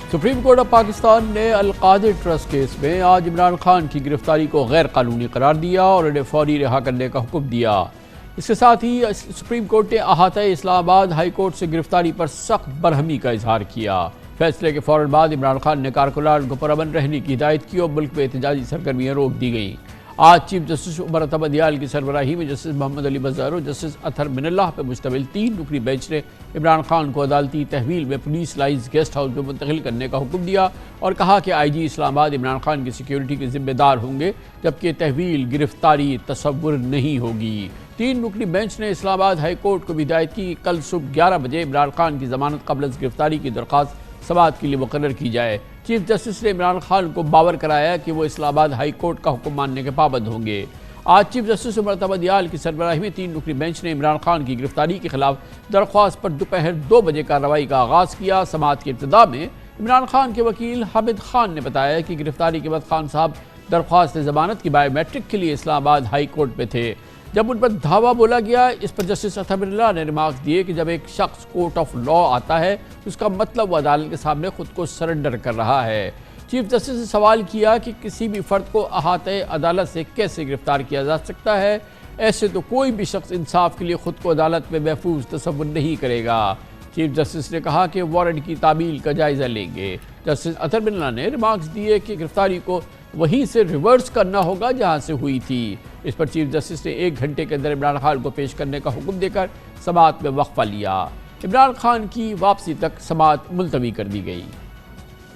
Supreme court of Pakistan ने Al-Qadir trust case में आज इमरान खान की गिरफ्तारी को गैर कानूनी करार दिया और उन्हें फौरी रिहा करने का हुक्म दिया। इसके साथ ही सुप्रीम कोर्ट ने अहाता इस्लामाबाद हाई कोर्ट से गिरफ्तारी पर सख्त बरहमी का इजहार किया। फैसले के फौरन बाद इमरान खान ने कारकुनान को पुरअमन रहने की हिदायत की और मुल्क में एहतजाजी सरगर्मियाँ रोक दी गईं। आज चीफ जस्टिस उमर अता बंदियाल की सरबराही में जस्टिस मोहम्मद अली बज़दार और जस्टिस अतहर मिनल्लाह पर मुश्तमिल 3 रुकनी बेंच ने इमरान खान को अदालती तहवील में पुलिस लाइन्स गेस्ट हाउस में मुंतकिल करने का हुक्म दिया और कहा कि IG इस्लामाबाद इमरान खान की सिक्योरिटी के जिम्मेदार होंगे, जबकि तहवील गिरफ्तारी तसव्वुर नहीं होगी। 3 रुकनी बेंच ने इस्लामाबाद हाई कोर्ट को भी हिदायत की कि कल सुबह 11 बजे इमरान खान की जमानत कबल गिरफ्तारी की दरख्वास्त समाअत के लिए मुकर्रर की जाए। चीफ जस्टिस ने इमरान खान को बावर कराया कि वो इस्लामाबाद हाई कोर्ट का हुक्म मानने के पाबंद होंगे। आज चीफ जस्टिस उमर अता बंदियाल की सरबराही में 3 रुकनी बेंच ने इमरान खान की गिरफ्तारी के खिलाफ दरख्वास्त पर दोपहर 2 बजे कार्रवाई का आगाज़ किया। समाअत की इब्तिदा में इमरान खान के वकील हामिद खान ने बताया कि गिरफ्तारी के बाद खान साहब दरख्वास्त जमानत की बायोमेट्रिक के लिए इस्लामाबाद हाई कोर्ट में थे। जब उन पर धावा बोला गया, इस पर जस्टिस अतहर मिनल्लाह ने रिमार्क्स दिए कि जब एक शख्स कोर्ट ऑफ लॉ आता है तो उसका मतलब वो अदालत के सामने खुद को सरेंडर कर रहा है। चीफ जस्टिस ने सवाल किया कि किसी भी फ़र्द को अहाते अदालत से कैसे गिरफ्तार किया जा सकता है। ऐसे तो कोई भी शख्स इंसाफ के लिए खुद को अदालत में महफूज तसव्वुर नहीं करेगा। चीफ जस्टिस ने कहा कि वारंट की तामील का जायज़ा लेंगे। जस्टिस अतहर मिनल्लाह ने रिमार्क्स दिए कि गिरफ्तारी को वहीं से रिवर्स करना होगा जहां से हुई थी। इस पर चीफ जस्टिस ने 1 घंटे के अंदर इमरान खान को पेश करने का हुक्म देकर समाअत में वक्फा लिया। इमरान खान की वापसी तक समाअत मुलतवी कर दी गई।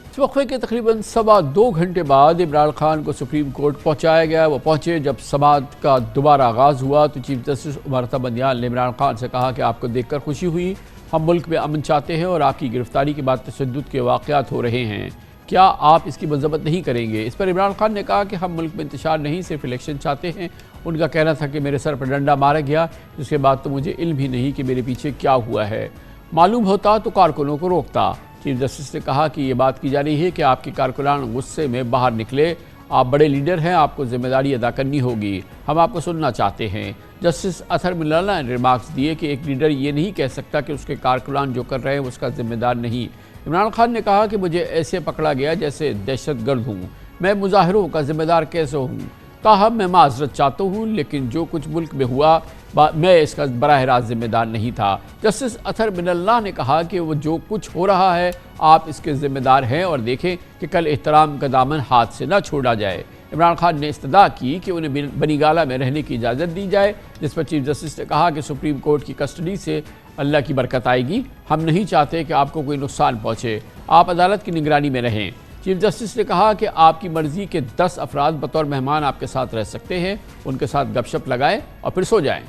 इस वक्फे के तकरीबन 2.25 घंटे बाद इमरान खान को सुप्रीम कोर्ट पहुंचाया गया। वो पहुंचे, जब समाअत का दोबारा आगाज़ हुआ तो चीफ जस्टिस उमर अता बंदियाल ने इमरान खान से कहा कि आपको देखकर खुशी हुई, हम मुल्क में अमन चाहते हैं और आपकी गिरफ्तारी के बाद तशद्दुद के वाक़यात हो रहे हैं, क्या आप इसकी मज़म्मत नहीं करेंगे? इस पर इमरान खान ने कहा कि हम मुल्क में इंतशार नहीं, सिर्फ इलेक्शन चाहते हैं। उनका कहना था कि मेरे सर पर डंडा मारा गया, उसके बाद तो मुझे इल्म भी नहीं कि मेरे पीछे क्या हुआ है। मालूम होता तो कारकुनों को रोकता। चीफ जस्टिस ने कहा कि ये बात की जा रही है कि आपके कारकुनान गुस्से में बाहर निकले, आप बड़े लीडर हैं, आपको जिम्मेदारी अदा करनी होगी, हम आपको सुनना चाहते हैं। जस्टिस अतहर मिनल्लाह ने रिमार्क्स दिए कि एक लीडर ये नहीं कह सकता कि उसके कारकुनान जो कर रहे हैं उसका जिम्मेदार नहीं। इमरान खान ने कहा कि मुझे ऐसे पकड़ा गया जैसे दहशतगर्द हूँ, मैं मुजाहिरों का जिम्मेदार कैसे हूँ? ताहम मैं माजरत चाहता हूँ, लेकिन जो कुछ मुल्क में हुआ मैं इसका बराह रास्त जिम्मेदार नहीं था। जस्टिस अतहर मिनल्लाह ने कहा कि वो जो कुछ हो रहा है आप इसके ज़िम्मेदार हैं और देखें कि कल एहतराम का दामन हाथ से ना छोड़ा जाए। इमरान खान ने इस्तदा की कि उन्हें बनीगाला में रहने की इजाज़त दी जाए, जिस पर चीफ जस्टिस ने कहा कि सुप्रीम कोर्ट की कस्टडी से अल्लाह की बरकत आएगी, हम नहीं चाहते कि आपको कोई नुकसान पहुँचे, आप अदालत की निगरानी में रहें। चीफ जस्टिस ने कहा कि आपकी मर्ज़ी के 10 अफराद बतौर मेहमान आपके साथ रह सकते हैं, उनके साथ गपशप लगाएं और फिर सो जाएं।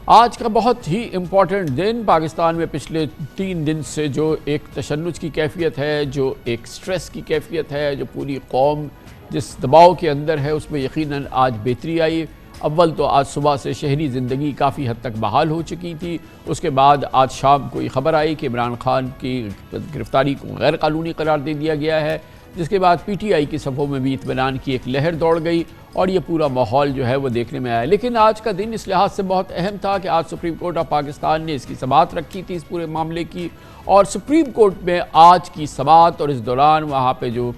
आज का बहुत ही इम्पॉर्टेंट दिन, पाकिस्तान में पिछले 3 दिन से जो एक तशन्नुज की कैफियत है, जो एक स्ट्रेस की कैफियत है, जो पूरी कौम जिस दबाव के अंदर है, उसमें यकीनन आज बेहतरी आई। अव्वल तो आज सुबह से शहरी ज़िंदगी काफ़ी हद तक बहाल हो चुकी थी। उसके बाद आज शाम को ये ख़बर आई कि इमरान खान की गिरफ्तारी को गैर कानूनी करार दे दिया गया है, जिसके बाद PTI की सफ़ों में भी इत्मीनान की एक लहर दौड़ गई और ये पूरा माहौल जो है वो देखने में आया। लेकिन आज का दिन इस लिहाज से बहुत अहम था कि आज सुप्रीम कोर्ट ऑफ पाकिस्तान ने इसकी समाअत रखी थी इस पूरे मामले की, और सुप्रीम कोर्ट में आज की समाअत और इस दौरान वहाँ पे जो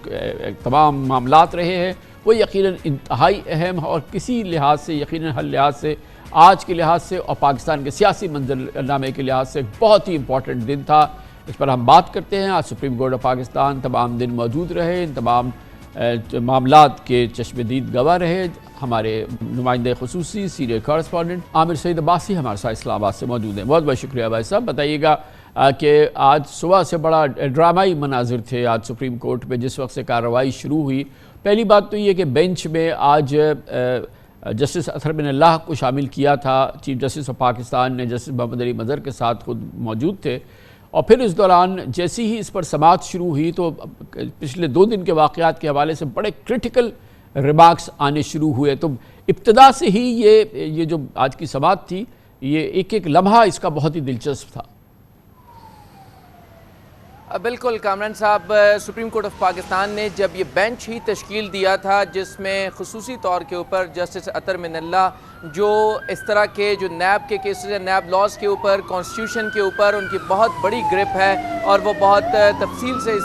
तमाम मामलात रहे हैं वो यकीनन इंतहाई अहम और किसी लिहाज से यकीनन हर लिहाज से आज के लिहाज से और पाकिस्तान के सियासी मंजरनामे के लिहाज से बहुत ही इम्पॉर्टेंट दिन था। इस पर हम बात करते हैं। आज सुप्रीम कोर्ट ऑफ पाकिस्तान तमाम दिन मौजूद रहे, इन तमाम मामलात के चश्मदीद गवाह रहे। हमारे नुमाइंदे खुसूसी सीनियर कॉरेस्पॉन्डेंट आमिर सईद अब्बासी हमारे साथ इस्लामाबाद से मौजूद हैं। बहुत बहुत शुक्रिया भाई साहब। बताइएगा कि आज सुबह से बड़ा ड्रामाई मनाजिर थे आज सुप्रीम कोर्ट में जिस वक्त से कार्रवाई शुरू हुई। पहली बात तो ये कि बेंच में आज जस्टिस अतहर मिनल्लाह को शामिल किया था। चीफ जस्टिस ऑफ पाकिस्तान ने जस्टिस मोहम्मद अली बज़दार के साथ खुद मौजूद थे और फिर इस दौरान जैसे ही इस पर समाअत शुरू हुई तो पिछले 2 दिन के वाक़यात के हवाले से बड़े क्रिटिकल रिमार्क्स आने शुरू हुए। तो इब्तिदा से ही ये जो आज की समाअत थी, ये एक एक लम्हा इसका बहुत ही दिलचस्प था। बिल्कुल कामरान साहब, सुप्रीम कोर्ट ऑफ पाकिस्तान ने जब ये बेंच ही तश्कील दिया था जिसमें खुसूसी तौर के ऊपर जस्टिस अतहर मिनल्लाह जो इस तरह के जो नैब के केसेस हैं, नैब लॉज के ऊपर, कॉन्स्टिट्यूशन के ऊपर उनकी बहुत बड़ी ग्रिप है और वो बहुत तफसील से इस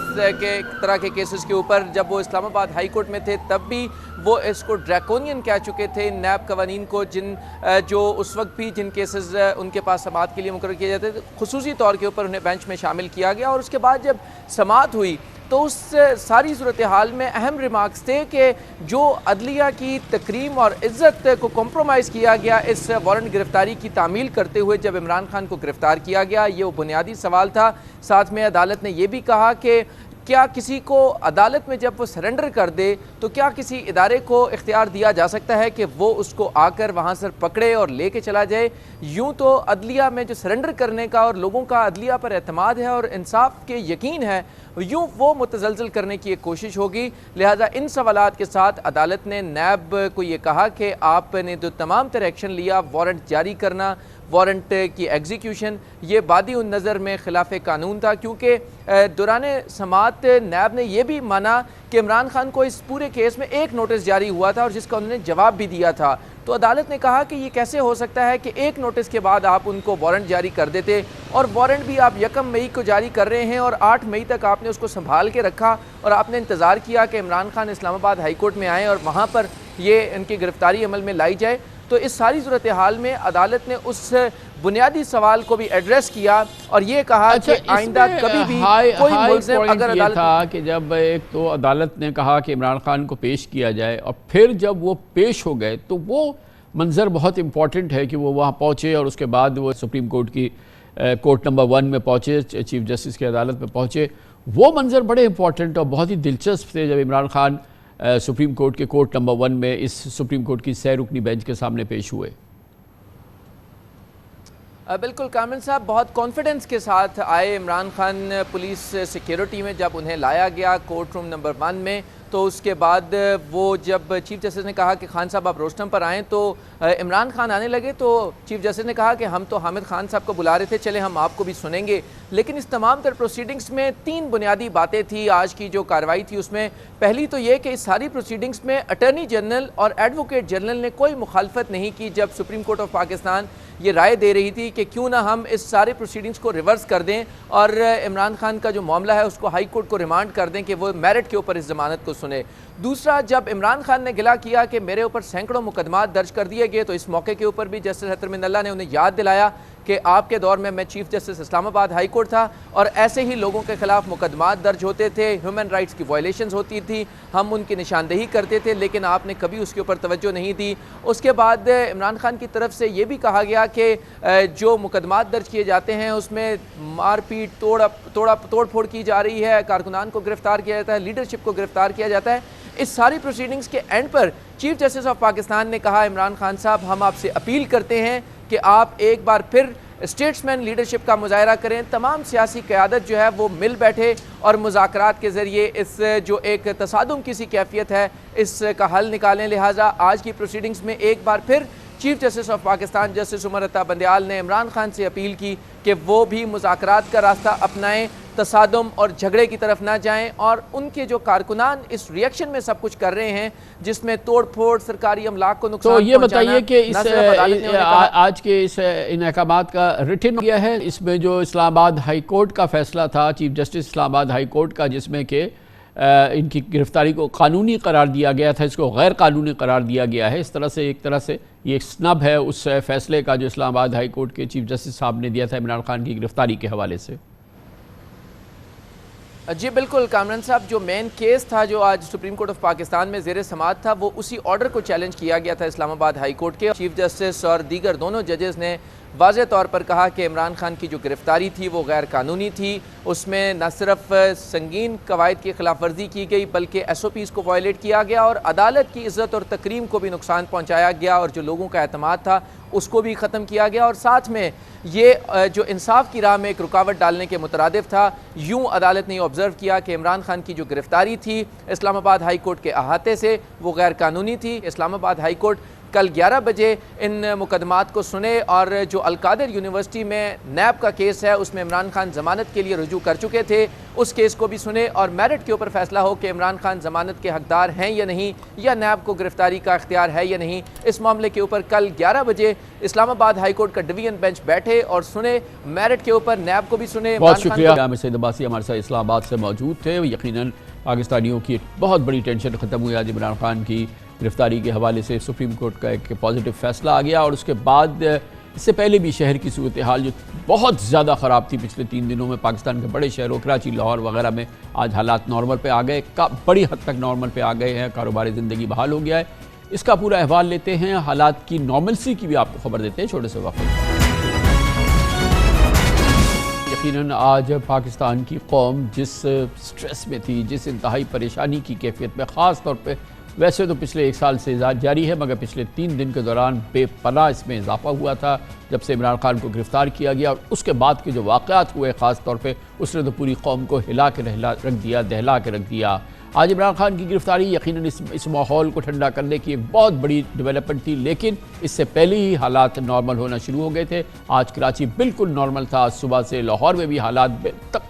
तरह के केसेस के ऊपर, जब वो इस्लामाबाद हाई कोर्ट में थे तब भी वो इसको ड्रैकोनियन कह चुके थे इन नैब कवानीन को, जो उस वक्त भी जिन केसेस उनके पास समाअत के लिए मुकर्रर किए जाते थे, खुसूसी तौर के ऊपर उन्हें बेंच में शामिल किया गया। और उसके बाद जब समाअत हुई तो उस सारी सूरत हाल में अहम रिमार्क्स थे कि जो अदलिया की तकरीम और इज़्ज़त को कॉम्प्रोमाइज़ किया गया इस वारंट गिरफ्तारी की तामील करते हुए जब इमरान खान को गिरफ़्तार किया गया, ये वो बुनियादी सवाल था। साथ में अदालत ने यह भी कहा कि क्या किसी को अदालत में जब वो सरेंडर कर दे तो क्या किसी इदारे को इख्तियार दिया जा सकता है कि वो उसको आकर वहाँ से पकड़े और लेके चला जाए। यूँ तो अदलिया में जो सरेंडर करने का और लोगों का अदलिया पर एतमाद है और इंसाफ के यकीन है, यूँ वो मुतज़लज़ल करने की एक कोशिश होगी। लिहाजा इन सवालात के साथ अदालत ने नैब को ये कहा कि आपने जो तमाम तरह एक्शन लिया, वारंट जारी करना, वारंट की एग्जीक्यूशन, ये बादी उन नज़र में खिलाफ कानून था, क्योंकि दौरान समाअत नैब ने यह भी माना कि इमरान खान को इस पूरे केस में एक नोटिस जारी हुआ था और जिसका उन्होंने जवाब भी दिया था। तो अदालत ने कहा कि ये कैसे हो सकता है कि एक नोटिस के बाद आप उनको वारंट जारी कर देते, और वारंट भी आप 1 मई को जारी कर रहे हैं और 8 मई तक आपने उसको संभाल के रखा और आपने इंतज़ार किया कि इमरान खान इस्लामाबाद हाई कोर्ट में आए और वहाँ पर ये इनकी गिरफ्तारी अमल में लाई जाए। तो इस सारी सूरत हाल में अदालत ने उस बुनियादी सवाल को भी एड्रेस किया और ये कहा कि आइंदा कभी भी कोई मुल्ज़िम अगर अदालत था कि जब एक तो अदालत ने कहा कि इमरान खान को पेश किया जाए और फिर जब वो पेश हो गए तो वो मंज़र बहुत इम्पॉर्टेंट है कि वो वहाँ पहुँचे और उसके बाद वो सुप्रीम कोर्ट की कोर्ट नंबर 1 में पहुँचे, चीफ जस्टिस की अदालत में पहुँचे। वो मंज़र बड़े इंपॉर्टेंट और बहुत ही दिलचस्प थे जब इमरान खान सुप्रीम कोर्ट के कोर्ट नंबर 1 में इस सुप्रीम कोर्ट की 6 रुकनी बेंच के सामने पेश हुए। बिल्कुल कामिल साहब, बहुत कॉन्फिडेंस के साथ आए इमरान खान पुलिस सिक्योरिटी में। जब उन्हें लाया गया कोर्ट रूम नंबर 1 में तो उसके बाद वो जब चीफ जस्टिस ने कहा कि खान साहब आप रोस्टम पर आएँ तो इमरान खान आने लगे, तो चीफ जस्टिस ने कहा कि हम तो हामिद खान साहब को बुला रहे थे, चले हम आपको भी सुनेंगे। लेकिन इस तमाम तर प्रोसीडिंग्स में 3 बुनियादी बातें थी। आज की जो कार्रवाई थी उसमें पहली तो ये कि इस सारी प्रोसीडिंग्स में अटर्नी जनरल और एडवोकेट जनरल ने कोई मुखालफत नहीं की जब सुप्रीम कोर्ट ऑफ पाकिस्तान ये राय दे रही थी कि क्यों ना हम इस सारे प्रोसीडिंग्स को रिवर्स कर दें और इमरान खान का जो मामला है उसको हाई कोर्ट को रिमांड कर दें कि वो मेरिट के ऊपर इस जमानत को सुने। दूसरा, जब इमरान खान ने गिला किया कि मेरे ऊपर सैकड़ों मुकदमात दर्ज कर दिए गए, तो इस मौके के ऊपर भी जस्टिस हैदर मिनल्ला ने उन्हें याद दिलाया कि आपके दौर में मैं chief justice Islamabad high court था और ऐसे ही लोगों के खिलाफ मुकदमात दर्ज होते थे, ह्यूमन राइट्स की वायलेशंस होती थी, हम उनकी निशानदेही करते थे, लेकिन आपने कभी उसके ऊपर तवज्जो नहीं दी। उसके बाद इमरान खान की तरफ से ये भी कहा गया कि जो मुकदमात दर्ज किए जाते हैं उसमें मारपीट, तोड़ फोड़ की जा रही है, कारकुनान को गिरफ्तार किया जाता है, लीडरशिप को गिरफ्तार किया जाता है। इस सारी प्रोसीडिंग्स के एंड पर चीफ जस्टिस ऑफ पाकिस्तान ने कहा, इमरान खान साहब हम आपसे अपील करते हैं कि आप एक बार फिर स्टेट्समैन लीडरशिप का मुजाहरा करें, तमाम सियासी क़यादत जो है वो मिल बैठे और मुज़ाकरात के ज़रिए इस जो एक तसादुम की सी कैफियत है इसका हल निकालें। लिहाजा आज की प्रोसीडिंग्स में एक बार फिर chief justice of Pakistan justice Umar Ata Bandial ने इमरान खान से अपील की कि वो भी मुज़ाकरात का रास्ता अपनाएं, तसादुम और झगड़े की तरफ ना जाएं, और उनके जो कारकुनान इस रिएक्शन में सब कुछ कर रहे हैं जिसमें तोड़ फोड़, सरकारी अमलाक को नुकसान, तो ये बताइए कि इस आज के इस इन अहकामात का रिटन किया है, इसमें जो इस्लामाबाद हाई कोर्ट का फैसला था chief justice Islamabad high court का, जिसमें कि इनकी गिरफ्तारी को कानूनी करार दिया गया था, इसको गैर कानूनी करार दिया गया है। इस तरह से एक तरह से ये एक स्नब है उस फैसले का जो इस्लामाबाद हाई कोर्ट के चीफ जस्टिस साहब ने दिया था इमरान खान की गिरफ्तारी के हवाले से। जी बिल्कुल कामरान साहब, जो मेन केस था जो आज सुप्रीम कोर्ट ऑफ पाकिस्तान में ज़ेर समाअत था वो उसी ऑर्डर को चैलेंज किया गया था इस्लामाबाद हाई कोर्ट के। चीफ जस्टिस और दीगर दोनों जजेस ने वाज़े तौर पर कहा कि इमरान खान की जो गिरफ्तारी थी वो गैर कानूनी थी, उसमें न सिर्फ संगीन कवायद की खिलाफ वर्जी की गई बल्कि SOPs को वायलेट किया गया और अदालत की इज़्ज़त और तकरीम को भी नुकसान पहुँचाया गया और जो लोगों का एतमाद था उसको भी ख़त्म किया गया, और साथ में ये जो इंसाफ की राह में एक रुकावट डालने के मुतरादिफ था। यूँ अदालत ने ऑब्ज़र्व किया कि इमरान खान की जो गिरफ्तारी थी इस्लामाबाद हाई कोर्ट के अहाते से वो गैर कानूनी थी। इस्लामाबाद हाई कोर्ट कल 11 बजे इन मुकदमात को सुने। और जो अलकादिर यूनिवर्सिटी में नैब का केस है उसमें इमरान खान जमानत के लिए रुजू कर चुके थे, उस केस को भी सुने और मेरिट के ऊपर फैसला हो कि इमरान खान जमानत के हकदार हैं या नहीं, या नैब को गिरफ्तारी का इख्तियार है या नहीं। इस मामले के ऊपर कल 11 बजे इस्लामाबाद हाई कोर्ट का डिवीजन बेंच बैठे और सुने, मेरिट के ऊपर नैब को भी सुने। बहुत शुक्रिया। सैयद अब्बासी हमारे साथ इस्लामाबाद से मौजूद थे। यकीनन पाकिस्तानियों की बहुत बड़ी टेंशन ख़त्म हुई आज इमरान खान की गिरफ्तारी के हवाले से सुप्रीम कोर्ट का एक पॉजिटिव फैसला आ गया। और उसके बाद इससे पहले भी शहर की सूरत हाल जो बहुत ज़्यादा ख़राब थी पिछले 3 दिनों में, पाकिस्तान के बड़े शहरों कराची, लाहौर वगैरह में आज हालात नॉर्मल पे आ गए, बड़ी हद तक नॉर्मल पे आ गए हैं, कारोबारी ज़िंदगी बहाल हो गया है। इसका पूरा अहवाल लेते हैं, हालात की नॉर्मलसी की भी आपको खबर देते हैं छोटे से वक्त। यकीनन आज पाकिस्तान की कौम जिस स्ट्रेस में थी, जिस इंतहाई परेशानी की कैफियत में, ख़ास तौर पे वैसे तो पिछले 1 साल से जारी है, मगर पिछले 3 दिन के दौरान बेपनाह इसमें इजाफा हुआ था जब से इमरान खान को गिरफ़्तार किया गया। और उसके बाद के जो वाक़यात हुए ख़ास तौर पे, उसने तो पूरी कौम को हिला के रख दिया, दहला के रख दिया। आज इमरान खान की गिरफ़्तारी यकीनन इस माहौल को ठंडा करने की एक बहुत बड़ी डेवलपमेंट थी, लेकिन इससे पहले ही हालात नॉर्मल होना शुरू हो गए थे। आज कराची बिल्कुल नॉर्मल था, आज सुबह से लाहौर में भी हालात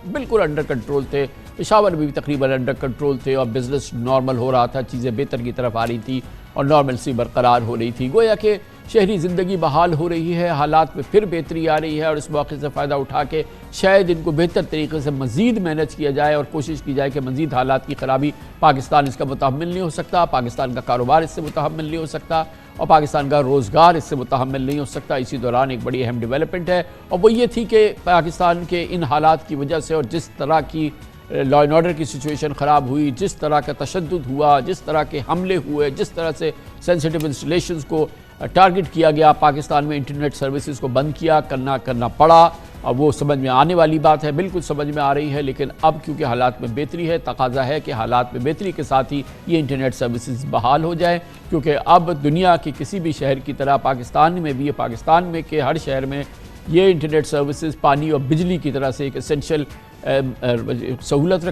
बिल्कुल अंडर कंट्रोल थे, पेशावर में भी तकरीबन अंडर कंट्रोल थे और बिज़नेस नॉर्मल हो रहा था, चीज़ें बेहतर की तरफ आ रही थी और नॉर्मल सी बरकरार हो रही थी। गोया कि शहरी ज़िंदगी बहाल हो रही है, हालात में फिर बेहतरी आ रही है और इस मौके से फ़ायदा उठा के शायद इनको बेहतर तरीके से मज़ीद मैनेज किया जाए और कोशिश की जाए कि मज़ीद हालात की ख़राबी, पाकिस्तान इसका मुतहम्मिल नहीं हो सकता, पाकिस्तान का कारोबार इससे मुतहम्मिल नहीं हो सकता और पाकिस्तान का रोज़गार इससे मुतहम्मिल नहीं हो सकता। इसी दौरान एक बड़ी अहम डेवलपमेंट है और वो ये थी कि पाकिस्तान के इन हालात की वजह से और जिस तरह की लॉ एंड ऑर्डर की सिचुएशन ख़राब हुई, जिस तरह का तशद्दुद हुआ, जिस तरह के हमले हुए, जिस तरह से सेंसिटिव इंस्टॉलेशंस को टारगेट किया गया, पाकिस्तान में इंटरनेट सर्विसेज को बंद करना पड़ा। अब वो समझ में आने वाली बात है, बिल्कुल समझ में आ रही है, लेकिन अब क्योंकि हालात में बेहतरी है, तकाजा है कि हालात में बेहतरी के साथ ही ये इंटरनेट सर्विसेज बहाल हो जाए, क्योंकि अब दुनिया के किसी भी शहर की तरह पाकिस्तान में भी, पाकिस्तान में के हर शहर में ये इंटरनेट सर्विसेज पानी और बिजली की तरह से एक एसेंशियल सहूलत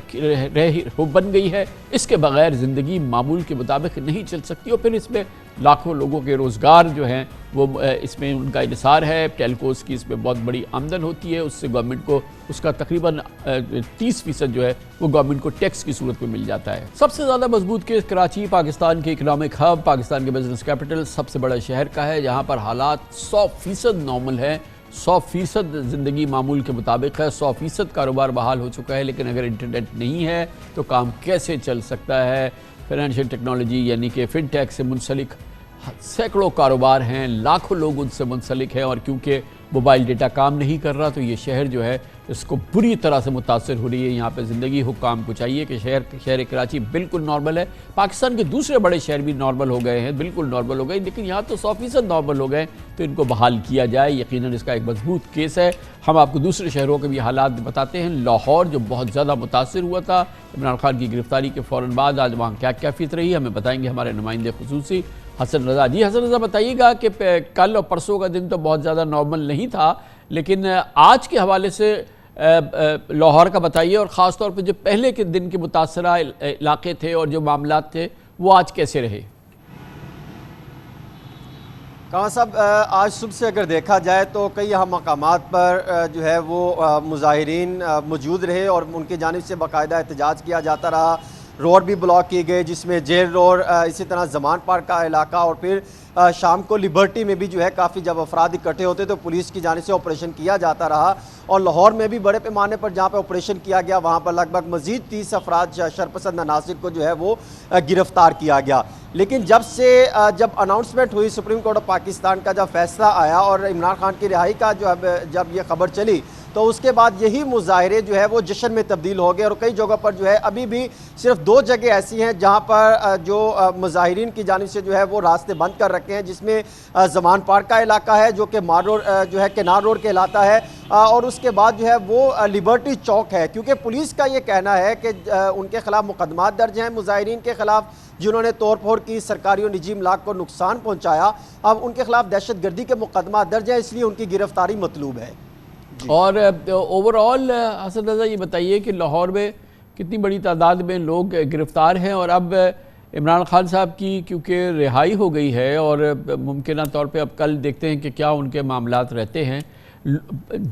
बन गई है। इसके बगैर ज़िंदगी मामूल के मुताबिक नहीं चल सकती और फिर इसमें लाखों लोगों के रोज़गार जो हैं वो इसमें उनका इंहिसार है। टेलकोस की इसमें बहुत बड़ी आमदन होती है, उससे गवर्नमेंट को उसका तकरीबन 30% जो है वो गवर्नमेंट को टैक्स की सूरत में मिल जाता है। सबसे ज़्यादा मजबूत केस कराची, पाकिस्तान के इकनॉमिक हब, पाकिस्तान के बिजनेस कैपिटल, सबसे बड़ा शहर का है, जहाँ पर हालात 100% नॉर्मल है, 100% ज़िंदगी मामूल के मुताबिक है, 100% कारोबार बहाल हो चुका है। लेकिन अगर इंटरनेट नहीं है तो काम कैसे चल सकता है? फाइनेंशियल टेक्नोलॉजी यानी कि फिनटेक से मुंसलिक सैकड़ों कारोबार हैं, लाखों लोग उनसे मुंसलिक हैं और क्योंकि मोबाइल डेटा काम नहीं कर रहा तो ये शहर जो है इसको बुरी तरह से मुतासर हो रही है। यहाँ पे ज़िंदगी हुक्काम को चाहिए कि शहर कराची बिल्कुल नॉर्मल है। पाकिस्तान के दूसरे बड़े शहर भी नॉर्मल हो गए हैं, बिल्कुल नॉर्मल हो गए, लेकिन यहाँ तो 100% नॉर्मल हो गए, तो इनको बहाल किया जाए। यकीनन इसका एक मजबूत केस है। हम आपको दूसरे शहरों के भी हालात बताते हैं। लाहौर जो बहुत ज़्यादा मुतासर हुआ था इमरान खान की गिरफ्तारी के फ़ौरन बाद, आज वहाँ क्या कैफियत रही हमें बताएंगे हमारे नुमाइंदे खुसूसी हसन रज़ा। जी हसन रज़ा, बताइएगा कि कल और परसों का दिन तो बहुत ज़्यादा नॉर्मल नहीं था, लेकिन आज के हवाले से लाहौर का बताइए और ख़ास तौर पर जो पहले के दिन के मुतासरा इलाके थे और जो मामलात थे वो आज कैसे रहे? कहाँ साहब, आज सुबह से अगर देखा जाए तो कई अहम मकामात पर जो है वो मुजाहिरीन मौजूद रहे और उनकी जानिब से बाकायदा एहतजाज किया जाता रहा। रोड भी ब्लॉक किए गए, जिसमें जेल रोड, इसी तरह जमान पार्क का इलाका और फिर शाम को लिबर्टी में भी जो है काफ़ी जब अफराद इकट्ठे होते तो पुलिस की जानिब से ऑपरेशन किया जाता रहा। और लाहौर में भी बड़े पैमाने पर जहाँ पर ऑपरेशन किया गया वहाँ पर लगभग मज़ीद 30 अफराद शरपसंद अनासिर को जो है वो गिरफ्तार किया गया। लेकिन जब अनाउंसमेंट हुई सुप्रीम कोर्ट ऑफ पाकिस्तान का, जब फैसला आया और इमरान खान की रिहाई का जब ये खबर चली तो उसके बाद यही मुजाहरे जो है वो जश्न में तब्दील हो गए। और कई जगहों पर जो है अभी भी सिर्फ 2 जगह ऐसी हैं जहां पर जो मुजाहिरीन की जानिब से जो है वो रास्ते बंद कर रखे हैं, जिसमें जमान पार्क का इलाका है जो कि मार रोड जो है केनार रोड कहलाता है, और उसके बाद जो है वो लिबर्टी चौक है। क्योंकि पुलिस का ये कहना है कि उनके खिलाफ मुकदमात दर्ज हैं मुजाहिरीन के खिलाफ जिन्होंने तोड़ फोड़ की, सरकारी और निजी इमलाक को नुकसान पहुँचाया। अब उनके खिलाफ दहशत गर्दी के मुकदमात दर्ज हैं, इसलिए उनकी गिरफ्तारी मतलूब है। और ओवरऑल हसन रज़ा ये बताइए कि लाहौर में कितनी बड़ी तादाद में लोग गिरफ़्तार हैं और अब इमरान खान साहब की क्योंकि रिहाई हो गई है और मुमकिन तौर पे अब कल देखते हैं कि क्या उनके मामलात रहते हैं।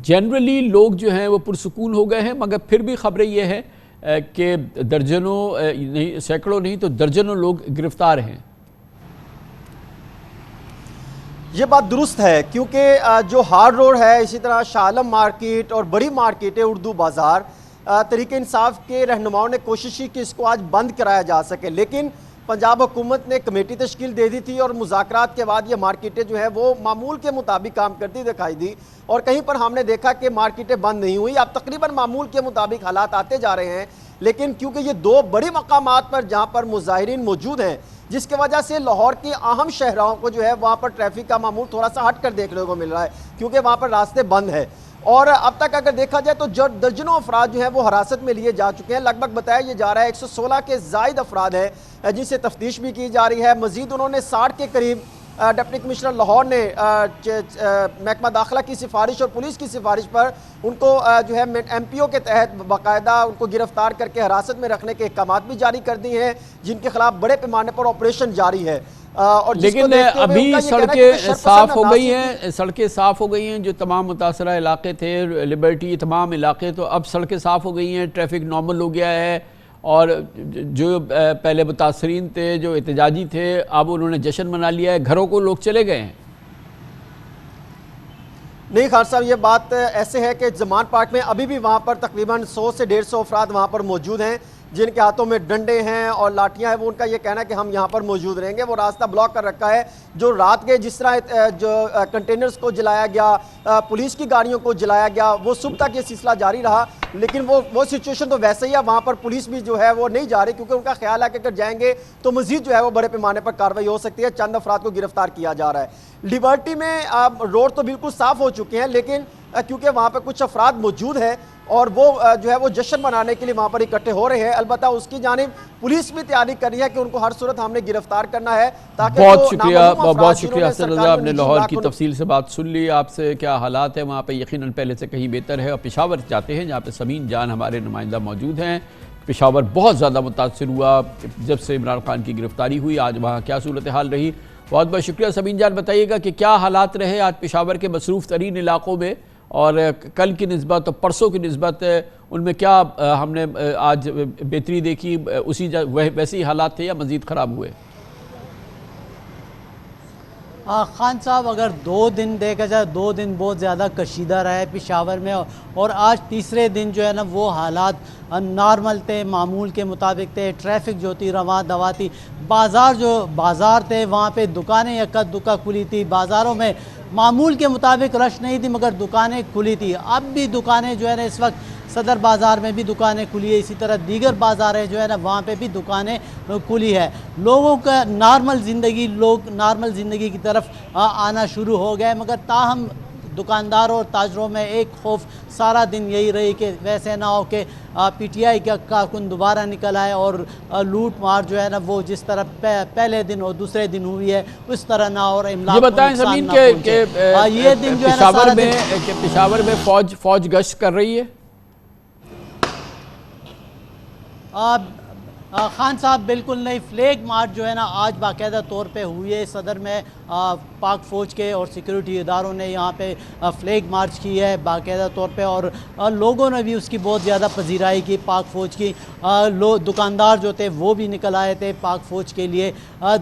जनरली लोग जो हैं वो पुरसुकून हो गए हैं, मगर फिर भी खबरें ये हैं कि दर्जनों नहीं, सैकड़ों नहीं तो दर्जनों लोग गिरफ्तार हैं। ये बात दुरुस्त है, क्योंकि जो हार्ड रोड है, इसी तरह शाह आलम मार्केट और बड़ी मार्केट है उर्दू बाज़ार, तहरीक इंसाफ के रहनुमाओं ने कोशिश की कि इसको आज बंद कराया जा सके, लेकिन पंजाब हुकूमत ने कमेटी तश्कील दे दी थी और मुज़ाकरात के बाद ये मार्केटें जो है वो मामूल के मुताबिक काम करती दिखाई दी और कहीं पर हमने देखा कि मार्केटें बंद नहीं हुई। अब तकरीबन मामूल के मुताबिक हालात आते जा रहे हैं, लेकिन क्योंकि ये दो बड़े मकामात पर जहाँ पर मुजाहिरीन मौजूद हैं, जिसकी वजह से लाहौर की अहम शहरों को जो है वहाँ पर ट्रैफिक का मामूल थोड़ा सा हट कर देखने को मिल रहा है, क्योंकि वहाँ पर रास्ते बंद है। और अब तक अगर देखा जाए तो दर्जनों अफराद जो हैं वो हिरासत में लिए जा चुके हैं। लगभग बताया ये जा रहा है 116 के जायद अफराद हैं जिनसे तफ्तीश भी की जा रही है। मजीद उन्होंने 60 के करीब डिप्टी कमिश्नर लाहौर ने महकमा दाखिला की सिफारिश और पुलिस की सिफारिश पर उनको जो है MPO के तहत बाकायदा उनको गिरफ्तार करके हिरासत में रखने के अहकाम भी जारी कर दिए हैं, जिनके खिलाफ बड़े पैमाने पर ऑपरेशन जारी है। और लेकिन अभी सड़कें साफ हो गई हैं, सड़कें साफ हो गई हैं, जो तमाम मुतासरा इलाके थे, लिबर्टी, तमाम इलाके, तो अब सड़कें साफ हो गई हैं, ट्रैफिक नॉर्मल हो गया है और जो पहले मुतासरीन थे, जो एहतजाजी थे, अब उन्होंने जश्न मना लिया है, घरों को लोग चले गए हैं। नहीं खान साहब, ये बात ऐसे है कि जमान पार्क में अभी भी वहाँ पर तकरीबन 100 से 150 अफराद वहाँ पर मौजूद हैं, जिनके हाथों में डंडे हैं और लाठियां हैं। वो उनका ये कहना है कि हम यहाँ पर मौजूद रहेंगे। वो रास्ता ब्लॉक कर रखा है। जो रात के जिस तरह जो कंटेनर्स को जलाया गया, पुलिस की गाड़ियों को जलाया गया, वो सुबह तक ये सिलसिला जारी रहा, लेकिन वो सिचुएशन तो वैसे ही है। वहाँ पर पुलिस भी जो है वो नहीं जा रही, क्योंकि उनका ख्याल है कि अगर जाएंगे तो मजीद जो है वो बड़े पैमाने पर कार्रवाई हो सकती है। चंद अफराद को गिरफ्तार किया जा रहा है। लिबर्टी में रोड तो बिल्कुल साफ हो चुके हैं, लेकिन क्योंकि वहाँ पर कुछ अफराद मौजूद हैं और वो जो है वो जश्न मनाने के लिए वहाँ पर इकट्ठे हो रहे हैं। अलबत्ता उसकी जानिब पुलिस भी तैयारी कर रही है कि उनको हर सूरत हमने गिरफ्तार करना है, ताकि बहुत शुक्रिया हसन रज़ा, आपने लाहौर की तफसील से बात सुन ली। आपसे क्या हालात है वहाँ पे, यकीनन पहले से कहीं बेहतर है। और पेशावर जाते हैं, जहाँ पे समीन जान हमारे नुमाइंदा मौजूद हैं। पेशावर बहुत ज़्यादा मुतासर हुआ जब से इमरान खान की गिरफ्तारी हुई। आज वहाँ क्या सूरत हाल रही? बहुत बहुत शुक्रिया समीन जान। बताइएगा कि क्या हालात रहे आज पेशावर के मसरूफ़ तरीन इलाकों में, और कल की निस्बत और परसों की निस्बत उनमें क्या हमने आज बेहतरी देखी? उसी वैसे ही हालात थे या मज़ीद ख़राब हुए? खान साहब, अगर 2 दिन देखा जाए, 2 दिन बहुत ज़्यादा कशीदा रहे पेशावर में, और आज तीसरे दिन जो है ना वो हालात नॉर्मल थे, मामूल के मुताबिक थे। ट्रैफिक जो थी रवा दवा थी। बाज़ार थे वहाँ पे दुकानें यक्का दुक्का खुली थी। बाज़ारों में मामूल के मुताबिक रश नहीं थी, मगर दुकानें खुली थी। अब भी दुकानें जो है ना इस वक्त सदर बाज़ार में भी दुकानें खुली है, इसी तरह दीगर बाज़ारें जो है ना वहाँ पे भी दुकानें खुली है। लोगों का लोग नॉर्मल ज़िंदगी की तरफ आना शुरू हो गए, मगर ताहम दुकानदारों और ताजरों में एक खौफ सारा दिन यही रही कि वैसे ना हो कि PTI का कारकुन दोबारा निकल आए और लूट मार जो है ना वो जिस तरह पहले दिन और दूसरे दिन हुई है उस तरह ना, और ये बताएं ज़मीन के ये दिन जो है पेशावर में फौज गश्त कर रही है। खान साहब बिल्कुल नहीं। फ्लैग मार्च जो है ना आज बाकायदा तौर पे हुई है। सदर में पाक फ़ौज के और सिक्योरिटी इदारों ने यहाँ पे फ्लैग मार्च की है बाकायदा तौर पे, और लोगों ने भी उसकी बहुत ज़्यादा पजीराई की पाक फ़ौज की। दुकानदार जो थे वो भी निकल आए थे पाक फ़ौज के लिए।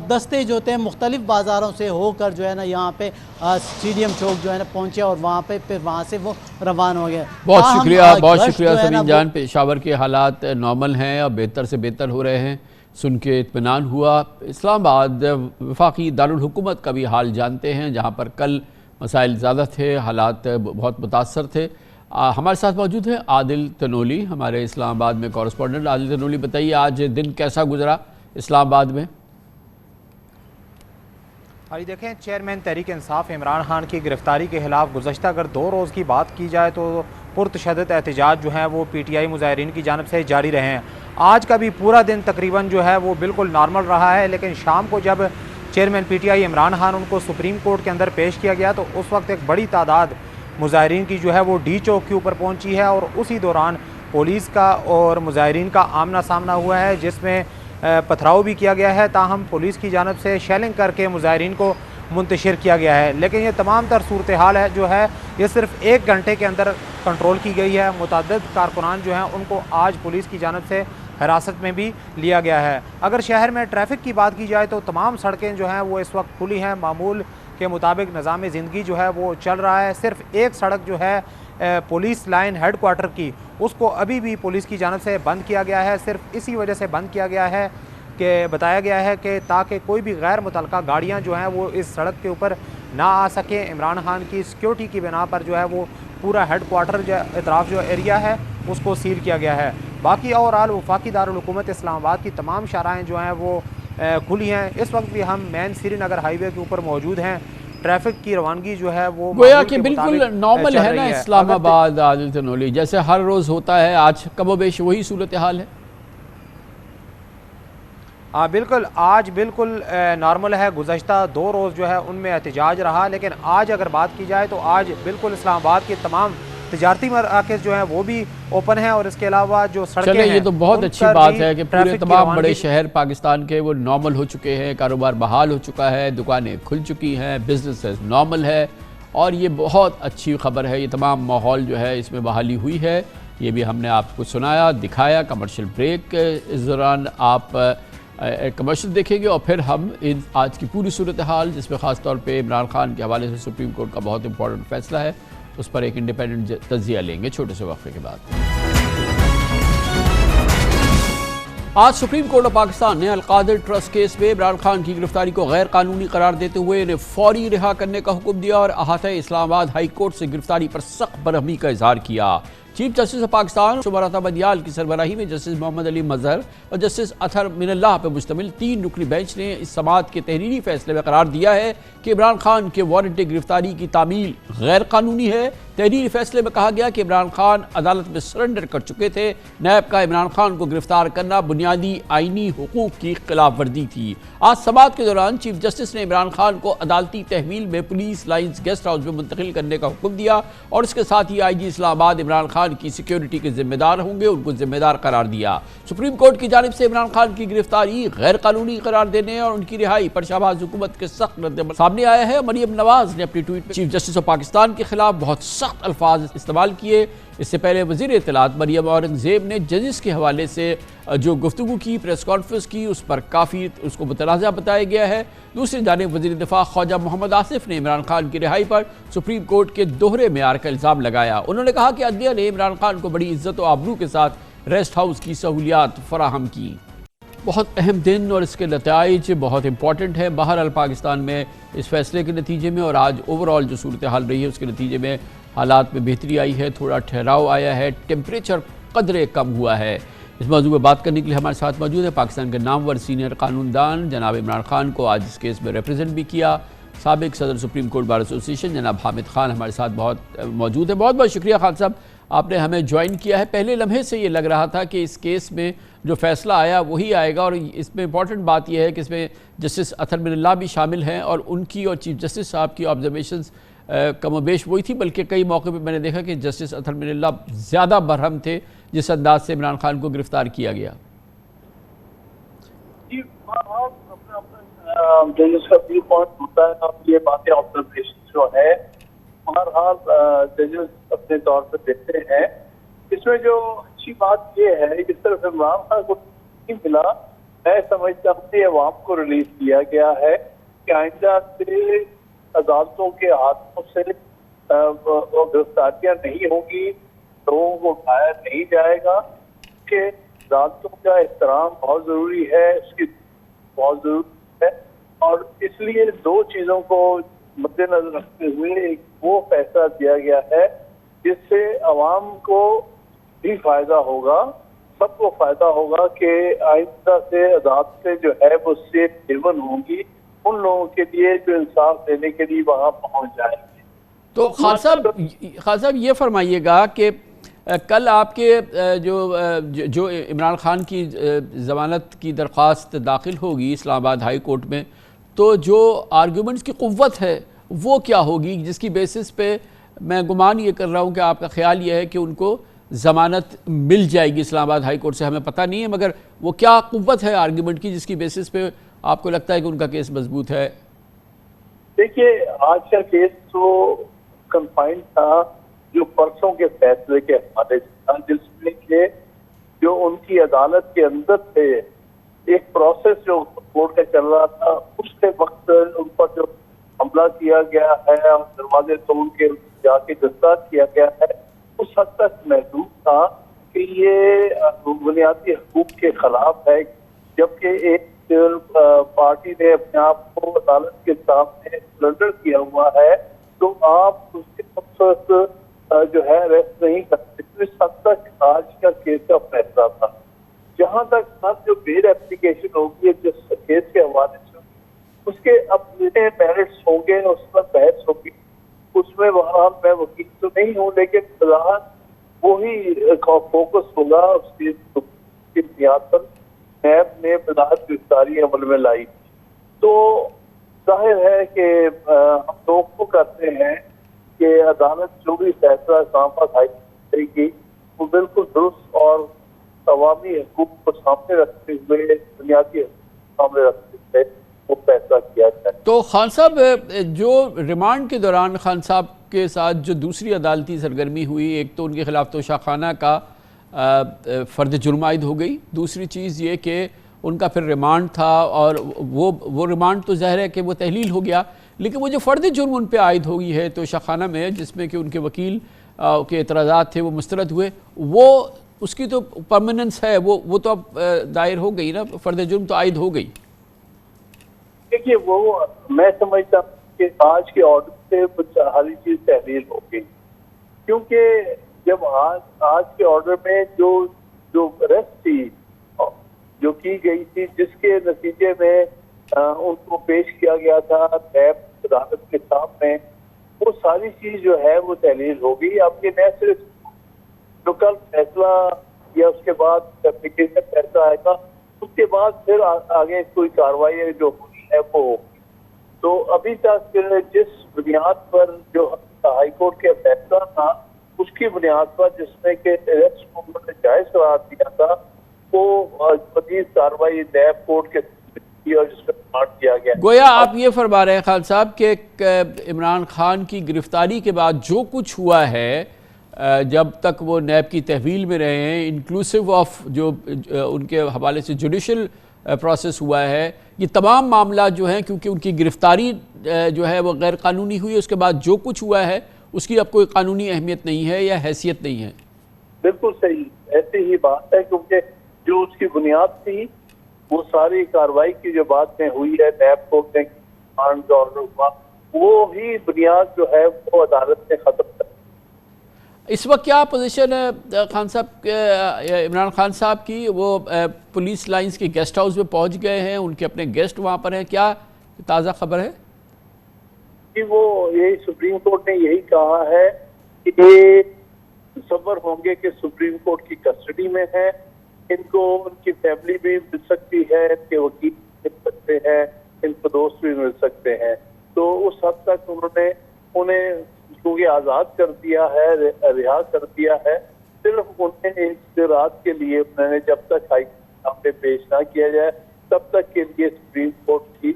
दस्ते जो थे मुख्तलिफ़ बाज़ारों से होकर जो है ना यहाँ पे स्टेडियम चौक जो है ना पहुँचे और वहाँ पे फिर वहाँ से वो रवाना हो गए। बहुत शुक्रिया समीन जान। पेशावर के हालात नॉर्मल हैं और बेहतर से बेहतर हो रहे हैं, सुन के इत्मीनान हुआ। इस्लामाबाद वफाकी दारुल हुकूमत का भी हाल जानते हैं, जहाँ पर कल मसाइल ज़्यादा थे, हालात बहुत मुतासर थे। हमारे साथ मौजूद हैं आदिल तनोली, हमारे इस्लामाबाद में कॉरेस्पॉन्डेंट। आदिल तनोली, बताइए आज दिन कैसा गुजरा इस्लामाबाद में? अभी देखें, चेयरमैन तहरीक इंसाफ इमरान खान की गिरफ्तारी के खिलाफ गुज़श्ता अगर 2 रोज़ की बात की जाए तो पुरतशद्दद एहतजाज जो हैं वो PTI मुजाहिरीन की जानिब से जारी रहे हैं। आज का भी पूरा दिन तकरीबन जो है वो बिल्कुल नॉर्मल रहा है, लेकिन शाम को जब चेयरमैन PTI इमरान खान उनको सुप्रीम कोर्ट के अंदर पेश किया गया तो उस वक्त एक बड़ी तादाद मुजाहिरीन की जो है वो D चौक के ऊपर पहुँची है, और उसी दौरान पुलिस का और मुजाहिरीन का आमना सामना हुआ है, जिसमें पथराव भी किया गया है, ताहम पुलिस की जानब से शेलिंग करके मुजाहिरीन को मुंतशिर किया गया है। लेकिन ये तमाम तर सूरत हाल है जो है ये सिर्फ 1 घंटे के अंदर कंट्रोल की गई है। मुतअद्दिद कारकुनान जो हैं उनको आज पुलिस की जानब से हिरासत में भी लिया गया है। अगर शहर में ट्रैफिक की बात की जाए तो तमाम सड़कें जो हैं वो इस वक्त खुली हैं, मामूल के मुताबिक निज़ाम ज़िंदगी जो है वो चल रहा है। सिर्फ एक सड़क जो है पुलिस लाइन हेड क्वार्टर की, उसको अभी भी पुलिस की जानब से बंद किया गया है। सिर्फ इसी वजह से बंद किया गया है कि बताया गया है कि ताकि कोई भी गैर मुतल्लका गाड़ियाँ जो हैं वो इस सड़क के ऊपर ना आ सकें। इमरान खान की सिक्योरिटी की बिना पर जो है वो पूरा हेड क्वार्टर जो इतराफ़ जो एरिया है उसको सील किया गया है। बाकी ओवरऑल वफाकी दारुल हुकूमत इस्लामाबाद की तमाम शाहराएँ जो हैं वो खुली हैं। इस वक्त भी हम मेन श्रीनगर हाईवे के ऊपर मौजूद हैं। ट्रैफिक की रवानगी जो है वो गोया कि बिल्कुल नॉर्मल है ना इस्लामाबाद आदिल तनोली, जैसे हर रोज़ होता है, आज कमोबेश वही सूरत हाल है। हाँ बिल्कुल, आज बिल्कुल नॉर्मल है। गुज़श्ता 2 रोज़ जो है उनमें एहतजाज रहा, लेकिन आज अगर बात की जाए तो आज बिल्कुल इस्लामाबाद के तमाम तिजारती मराकज़ जो हैं वो भी ओपन हैं। और इसके अलावा जो सड़कें हैं, ये तो बहुत अच्छी बात है कि पूरे तमाम बड़े शहर पाकिस्तान के वो नॉर्मल हो चुके हैं, कारोबार बहाल हो चुका है, दुकानें खुल चुकी हैं, बिजनेस नॉर्मल है और ये बहुत अच्छी खबर है। ये तमाम माहौल जो है इसमें बहाली हुई है, ये भी हमने आपको सुनाया, दिखाया। कमर्शियल ब्रेक इस दौरान आप कमर्शियल देखेंगे और फिर हम इन आज की पूरी सूरत हाल, जिसमें ख़ास तौर पे इमरान खान के हवाले से सुप्रीम कोर्ट का बहुत इंपॉर्टेंट फैसला है, उस पर एक इंडिपेंडेंट तज्जिया लेंगे छोटे से वक्फे के बाद। आज सुप्रीम कोर्ट ऑफ पाकिस्तान ने अलकादिर ट्रस्ट केस में इमरान खान की गिरफ्तारी को गैर कानूनी करार देते हुए इन्हें फौरी रिहा करने का हुक्म दिया और अहाते इस्लामाबाद हाई कोर्ट से गिरफ्तारी पर सख्त बरहमी का इजहार किया। चीफ जस्टिस ऑफ पाकिस्तान शुमारता बदियाल की सरबराही में जस्टिस मोहम्मद अली मजहर और जस्टिस अतहर मिनल्लाह पर मुश्तमिल 3 रुकनी बेंच ने इस समाअत के तहरीरी फैसले में करार दिया है कि इमरान खान के वारंटी गिरफ्तारी की तामील गैर कानूनी है। तहरीरी फैसले में कहा गया कि इमरान खान अदालत में सरेंडर कर चुके थे। नैब का इमरान खान को गिरफ्तार करना बुनियादी आईनी हुकूक की खिलाफ वर्जी थी। आज समाअत के दौरान चीफ जस्टिस ने इमरान खान को अदालती तहवील में पुलिस लाइन्स गेस्ट हाउस में मुंतकिल करने का हुक्म दिया और इसके साथ ही IG इस्लामाबाद इमरान खान की सिक्योरिटी के जिम्मेदार होंगे, उनको जिम्मेदार करार दिया। सुप्रीम कोर्ट की जानिब से इमरान खान की गिरफ्तारी गैर कानूनी करार देने और उनकी रिहाई पर शाहबाज हुकूमत के सख्त रद्द सामने आया है। मरियम नवाज ने अपनी ट्वीट में चीफ जस्टिस ऑफ पाकिस्तान के खिलाफ बहुत सख्त अल्फाज इस्तेमाल किए। इससे पहले वज़ीर इत्तलात मरियम औरंगज़ेब ने जजेस के हवाले से जो गुफ्तगू की, प्रेस कॉन्फ्रेंस की, उस पर काफ़ी उसको मुतनाज़ा बताया गया है। दूसरी जानिब वज़ीर दिफा ख्वाजा मोहम्मद आसिफ ने इमरान खान की रिहाई पर सुप्रीम कोर्ट के दोहरे मेयार का इल्ज़ाम लगाया। उन्होंने कहा कि अदलिया ने इमरान खान को बड़ी इज्जत और आबरू के साथ रेस्ट हाउस की सहूलियात फराहम की। बहुत अहम दिन और इसके नताइज बहुत इंपॉर्टेंट है बहरहाल पाकिस्तान में इस फैसले के नतीजे में, और आज ओवरऑल जो सूरत हाल रही है उसके नतीजे में हालात में बेहतरी आई है, थोड़ा ठहराव आया है, टेम्परेचर कदरे कम हुआ है। इस मौजू पर बात करने के लिए हमारे साथ मौजूद है पाकिस्तान के नामवर सीनियर कानूनदान जनाब इमरान खान को आज इस केस में रिप्रेजेंट भी किया साबिक सदर सुप्रीम कोर्ट बार एसोसिएशन जनाब हामिद खान हमारे साथ मौजूद है। बहुत बहुत शुक्रिया खान साहब, आपने हमें ज्वाइन किया है। पहले लम्हे से ये लग रहा था कि इस केस में जो फैसला आया वही आएगा, और इसमें इंपॉर्टेंट बात यह है कि इसमें जस्टिस अतहर मिनल्लाह भी शामिल हैं और उनकी और चीफ जस्टिस साहब की ऑब्जर्वेशंस कमोबेश वही थी, बल्कि कई मौके पे मैंने देखा कि जस्टिस अतहर मिनल्लाह ज़्यादा बरहम थे जिस अंदाज से इमरान खान को गिरफ्तार किया गया। जजेस का व्यू पॉइंट होता है, अब ये बातें ऑब्जर्वेशन जो है बहरहाल जजेस अपने तौर पर देखते हैं। इसमें जो अच्छी बात ये है कि सिर्फ इमरान खान को नहीं मिला, मैं समझता हूँ कि अवाम को रिलीज किया गया है कि आइंदा से अदालतों के हाथों से गिरफ्तारियां नहीं होंगी, लोगों को उठाया नहीं जाएगा कि अदालतों का एहतराम बहुत जरूरी है, इसकी बहुत जरूरी है। और इसलिए 2 चीजों को मद्देनजर रखते हुए एक वो फैसला दिया गया है जिससे अवाम को भी फायदा होगा, सबको फायदा होगा कि आइंदा से अदालतें जो है वो सेफ हेवन होंगी उन लोगों के लिए जो इंसाफ देने के लिए वहाँ पहुँच जाएंगे। तो खान साहब ये फरमाइएगा कि कल आपके जो इमरान खान की ज़मानत की दरख्वास्त दाखिल होगी इस्लामाबाद हाई कोर्ट में, तो जो आर्गूमेंट्स की क़ुव्वत है वो क्या होगी, जिसकी बेसिस पे मैं गुमान ये कर रहा हूँ कि आपका ख्याल ये है कि उनको ज़मानत मिल जाएगी इस्लामाबाद हाई कोर्ट से, हमें पता नहीं है, मगर वो क्या कुव्वत है आर्ग्यूमेंट की जिसकी बेसिस पे आपको लगता है कि उनका केस मजबूत है? देखिए, आज का केस तो कंफाइंड था जो परसों के फैसले के हवाले से था, जिसमें के जो उनकी अदालत के अंदर थे एक प्रोसेस जो कोर्ट का चल रहा था, उसके वक्त उन पर जो हमला किया गया है और दरवाजे तोड़ के जाके गिरफ्तार किया गया है, उस हद तक महसूस था कि ये बुनियादी हकूक के खिलाफ है। जबकि एक पार्टी ने अपने आप को अदालत के सामने सरेंडर किया हुआ है, तो आप उसके वक्त जो है अरेस्ट नहीं करते। तो इस हद तक आज का केस का फैसला था। जहां तक अब जो बेल एप्लीकेशन होगी है जिस केस के हवाले से, उसके अपने मेरिट्स होंगे, उस पर बहस होगी, उसमें वहां मैं वकील तो नहीं हूँ, लेकिन फिलहाल वही फोकस होगा उसकी बुनियाद पर नैब ने बरात गिरफ्तारी अमल में लाई। तो जाहिर है कि हम लोग को करते हैं कि अदालत जो भी फैसला इस्लामाबाद हाई कोर्ट करेगी वो बिल्कुल दुरुस्त और अवामी हकूक को सामने रखते हुए, बुनियादी हकूक सामने रखते हुए वो फैसला किया जाए। तो खान साहब, जो रिमांड के दौरान खान साहब के साथ जो दूसरी अदालती सरगर्मी हुई, एक तो उनके खिलाफ तोशाखाना का फ़र्द जुर्म आयद हो गई, दूसरी चीज़ ये कि उनका फिर रिमांड था, और वो रिमांड तो ज़ाहिर है कि वो तहलील हो गया, लेकिन वो जो फ़र्द जुर्म उन पर आयद हो गई है तोशाखाना में, जिसमें कि उनके वकील के एतराज़ात थे वो मुस्तरद हुए, वो उसकी तो परमानेंस है, वो तो अब दायर हो गई ना, फ़र्द जुर्म तो आयद हो गई। देखिए, वो मैं समझता हूँ कि आज के ऑर्डर से सारी चीज तहलील हो गई, क्योंकि जब आज के ऑर्डर में जो अरेस्ट थी जो की गई थी, जिसके नतीजे में उनको पेश किया गया था नैब अदालत के सामने, वो सारी चीज जो है वो तहलील हो गई। अब ये न सिर्फ जो कल फैसला या उसके बाद एप्लीकेशन फैसला आएगा, उसके बाद फिर आगे कोई कार्रवाई जो होनी है वो होगी। तो अभी तक जिस बुनियाद पर जो हाई कोर्ट के फैसला था, उसकी बुनियाद पर जिसमें के अरेस्ट को उन्होंने जायज करार दिया था, वो मजीद कार्रवाई नैब कोर्ट के और जिसमें रिमांड किया गया। गोया आप ये फरमा रहे हैं खान साहब कि इमरान खान की गिरफ्तारी के बाद जो कुछ हुआ है, जब तक वो नैब की तहवील में रहे हैं, इंक्लूसिव ऑफ जो उनके हवाले से जुडिशल प्रोसेस हुआ है, ये तमाम मामला जो हैं, क्योंकि उनकी गिरफ्तारी जो है वो गैर कानूनी हुई है, उसके बाद जो कुछ हुआ है उसकी अब कोई कानूनी अहमियत नहीं है या हैसियत नहीं है। बिल्कुल सही, ऐसी ही बात है, क्योंकि जो उसकी बुनियाद थी वो सारी कार्रवाई की जो बात में हुई है, नैब कोर्ट ने ऑर्डर हुआ, वो ही बुनियाद जो है वो अदालत ने खत्म कर। इस वक्त क्या पोजीशन है खान साहब, इमरान खान साहब की? वो पुलिस लाइंस के गेस्ट हाउस में पहुंच गए हैं, उनके अपने गेस्ट वहां पर हैं, क्या ताज़ा खबर है? कि वो यही सुप्रीम कोर्ट ने यही कहा है कि ये सबर होंगे कि सुप्रीम कोर्ट की कस्टडी में है, इनको उनकी फैमिली भी मिल सकती है, इनके वकील मिल सकते हैं, इनको दोस्त भी मिल सकते हैं। तो उस हद तक उन्होंने उन्हें क्योंकि आज़ाद कर दिया है, रिहा कर दिया है, सिर्फ उन्हें एक रात के लिए उन्होंने जब तक हाई सामने पेश ना किया जाए तब तक के लिए सुप्रीम कोर्ट की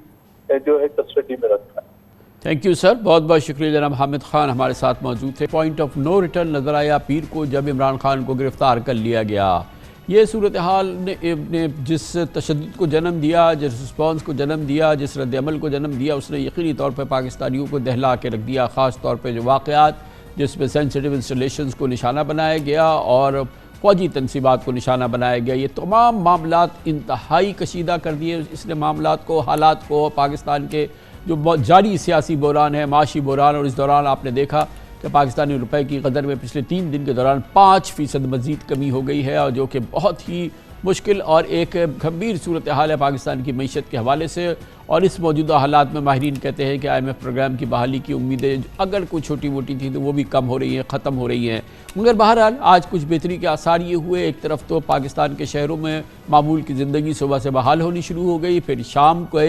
जो है कस्टडी में रखा है। थैंक यू सर, बहुत बहुत शुक्रिया। जनाब हामिद खान हमारे साथ मौजूद थे। पॉइंट ऑफ नो रिटर्न नजर आया पीर को जब इमरान खान को गिरफ्तार कर लिया गया। ये सूरत हाल ने जिस तशद्दुद को जन्म दिया, जिस रिस्पॉन्स को जन्म दिया, जिस रद्द-ए-अमल को जन्म दिया, उसने यकीनी तौर पर पाकिस्तानियों को दहला के रख दिया। ख़ास तौर पर जो वाक़यात जिसमें सेंसिटिव इंस्टॉलेशंस को निशाना बनाया गया और फ़ौजी तनसीबात को निशाना बनाया गया, ये तमाम मामलात इंतहाई कशीदा कर दिए इसने मामलात को, हालात को। पाकिस्तान के जो जारी सियासी बहरान है, माशी बहरान, और इस दौरान आपने देखा कि पाकिस्तानी रुपए की कदर में पिछले 3 दिन के दौरान 5% मज़ीद कमी हो गई है, और जो कि बहुत ही मुश्किल और एक गंभीर सूरत हाल है पाकिस्तान की मईशत के हवाले से। और इस मौजूदा हालात में माहिरीन कहते हैं कि IMF प्रोग्राम की बहाली की उम्मीदें अगर कुछ छोटी मोटी थी तो वो भी कम हो रही हैं, ख़त्म हो रही हैं। मगर बहरहाल आज कुछ बेहतरी के आसार ये हुए, एक तरफ तो पाकिस्तान के शहरों में मामूल की ज़िंदगी सुबह से बहाल होनी शुरू हो गई, फिर शाम को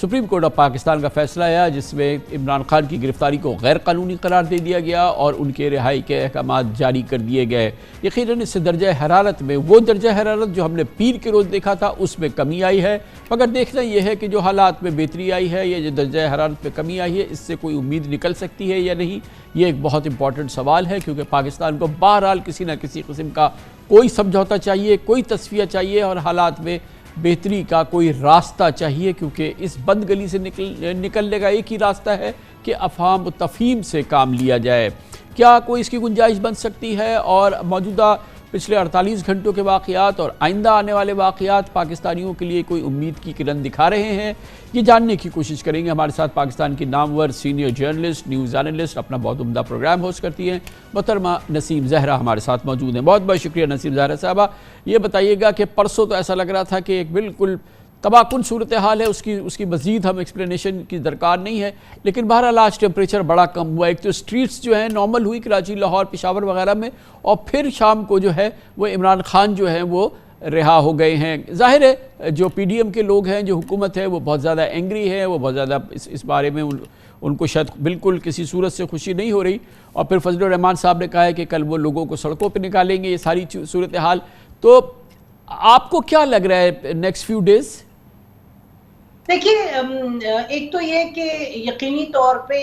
सुप्रीम कोर्ट ऑफ पाकिस्तान का फैसला आया जिसमें इमरान खान की गिरफ्तारी को गैर कानूनी करार दे दिया गया और उनके रिहाई के अहकाम जारी कर दिए गए। यकीनन इससे दर्जा हरारत में वो दर्जा हरारत जो हमने पीर के रोज़ देखा था उसमें कमी आई है, मगर देखना यह है कि जो हालात में बेहतरी आई है या जो दर्जा हरारत में कमी आई है इससे कोई उम्मीद निकल सकती है या नहीं, ये एक बहुत इंपॉर्टेंट सवाल है। क्योंकि पाकिस्तान को बहरहाल किसी न किसी किस्म का कोई समझौता चाहिए, कोई तस्फिया चाहिए और हालात में बेहतरी का कोई रास्ता चाहिए, क्योंकि इस बंद गली से निकलने का एक ही रास्ता है कि अफहाम व तफहीम से काम लिया जाए। क्या कोई इसकी गुंजाइश बन सकती है और मौजूदा पिछले 48 घंटों के वाक़यात और आइंदा आने वाले वाक़यात पाकिस्तानियों के लिए कोई उम्मीद की किरण दिखा रहे हैं, ये जानने की कोशिश करेंगे। हमारे साथ पाकिस्तान की Namvar senior journalist, news analyst, अपना बहुत उम्दा प्रोग्राम होस्ट करती हैं मोहतरमा नसीम ज़हरा हमारे साथ मौजूद हैं। बहुत बहुत शुक्रिया नसीम ज़हरा साहबा। ये बताइएगा कि परसों तो ऐसा लग रहा था कि एक बिल्कुल तबाहकुन सूरत हाल है, उसकी मज़ीद हम एक्सप्लेनेशन की दरकार नहीं है, लेकिन बहरहाल आज टेम्परेचर बड़ा कम हुआ। एक तो स्ट्रीट्स जो हैं नॉर्मल हुई कराची, लाहौर, पेशावर वगैरह में, और फिर शाम को जो है वो इमरान खान जो है वो रिहा हो गए हैं। ज़ाहिर है जो PDM के लोग हैं, जो हुकूमत है, वो बहुत ज़्यादा एंग्री है, वो बहुत ज़्यादा इस बारे में उनको शायद बिल्कुल किसी सूरत से खुशी नहीं हो रही। और फिर फजलुर रहमान साहब ने कहा है कि कल वो लोगों को सड़कों पर निकालेंगे। ये सारी सूरत हाल, तो आपको क्या लग रहा है नेक्स्ट फ्यू डेज़? देखिए, एक तो ये कि यकीनी तौर पे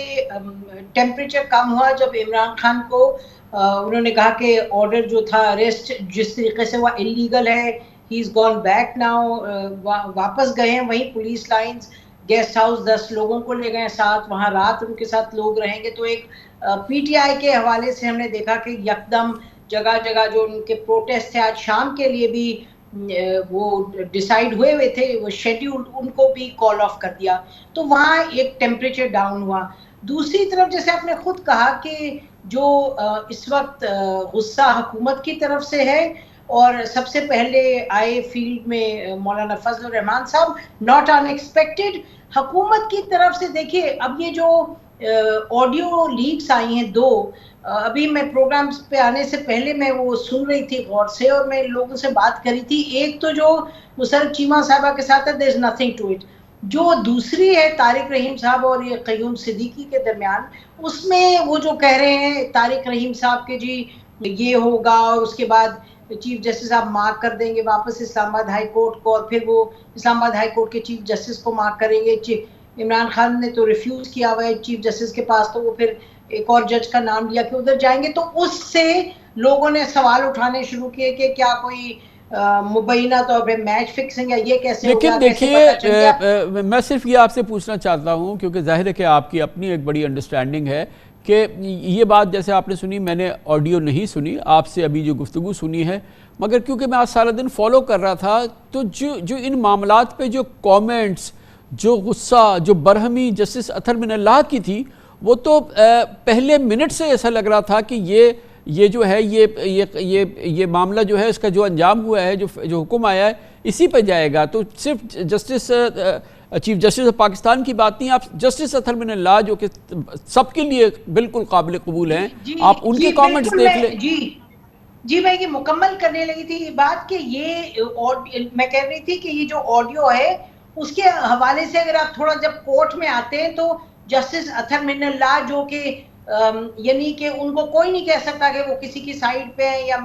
टेम्परेचर कम हुआ जब इमरान खान को उन्होंने कहा कि ऑर्डर जो था अरेस्ट जिस तरीके से वह इलीगल है, he is gone back now, वापस गए हैं वहीं पुलिस लाइंस, गेस्ट हाउस 10 लोगों को ले गए साथ, वहाँ रात उनके साथ लोग रहेंगे। तो एक PTI के हवाले से हमने देखा कि यकदम जगह जगह जो उनके प्रोटेस्ट थे आज शाम के लिए भी वो डिसाइड हुए थे, वो शेड्यूल उनको भी कॉल ऑफ कर दिया, तो वहाँ एक टेम्परेचर डाउन हुआ। दूसरी तरफ जैसे आपने खुद कहा कि जो इस वक्त गुस्सा हुकूमत की तरफ से है, और सबसे पहले आए फील्ड में मौलाना फजलुर रहमान साहब, नॉट अनएक्सपेक्टेड। हुकूमत की तरफ से देखिए, अब ये जो ऑडियो लीक्स आई हैं 2, अभी मैं प्रोग्राम्स पे आने से पहले मैं वो सुन रही थी गौर से और मैं लोगों से बात करी थी। एक तो जो मुसर्रफ चीमा साहबा के साथ है, there is nothing to it. जो दूसरी है तारिक रहीम साहब और ये क़य्यूम सिद्दीकी के दरमियान, उसमें वो जो कह रहे हैं तारिक रहीम साहब के जी ये होगा और उसके बाद चीफ जस्टिस साहब मार्क कर देंगे वापस इस्लामाबाद हाई कोर्ट को, और फिर वो इस्लामाबाद हाई कोर्ट के चीफ जस्टिस को मार्क करेंगे। इमरान खान ने तो रिफ्यूज किया हुआ है चीफ जस्टिस के पास, तो वो फिर एक और जज का नाम लिया कि उधर जाएंगे। तो उससे लोगों ने सवाल उठाने शुरू किए कि क्या कोई मुबैना तौर पे मैच फिक्सिंग है, ये कैसे होगा? लेकिन देखिए, मैं सिर्फ ये आपसे पूछना चाहता हूँ, क्योंकि जाहिर है कि आपकी अपनी एक बड़ी अंडरस्टैंडिंग है कि ये बात जैसे आपने सुनी, मैंने ऑडियो नहीं सुनी, आपसे अभी जो गुफ्तगू सुनी है, मगर क्योंकि मैं आज सारा दिन फॉलो कर रहा था, तो जो इन मामलात पे जो कमेंट्स, जो गुस्सा, जो बरहमी जस्टिस अतहर मिनल्लाह की थी, वो तो पहले मिनट से ऐसा लग रहा था कि ये जो है ये मामला जो है, इसका जो अंजाम हुआ है, जो हुक्म आया है, इसी पे जाएगा। तो सिर्फ justice chief justice of Pakistan की बात नहीं, आप जस्टिस अतहर मिनल्लाह जो कि सबके लिए बिल्कुल काबिल कबूल हैं, आप उनके कमेंट्स देख लें। जी मैं ये मुकम्मल करने लगी थी ये बात कि ये मैं कह रही थी कि ये जो ऑडियो है उसके हवाले से अगर आप थोड़ा जब कोर्ट में आते हैं तो जस्टिस अतहर मिनल्लाह जो कि यानी कि उनको कोई नहीं कह सकता कि वो किसी की साइड पे है या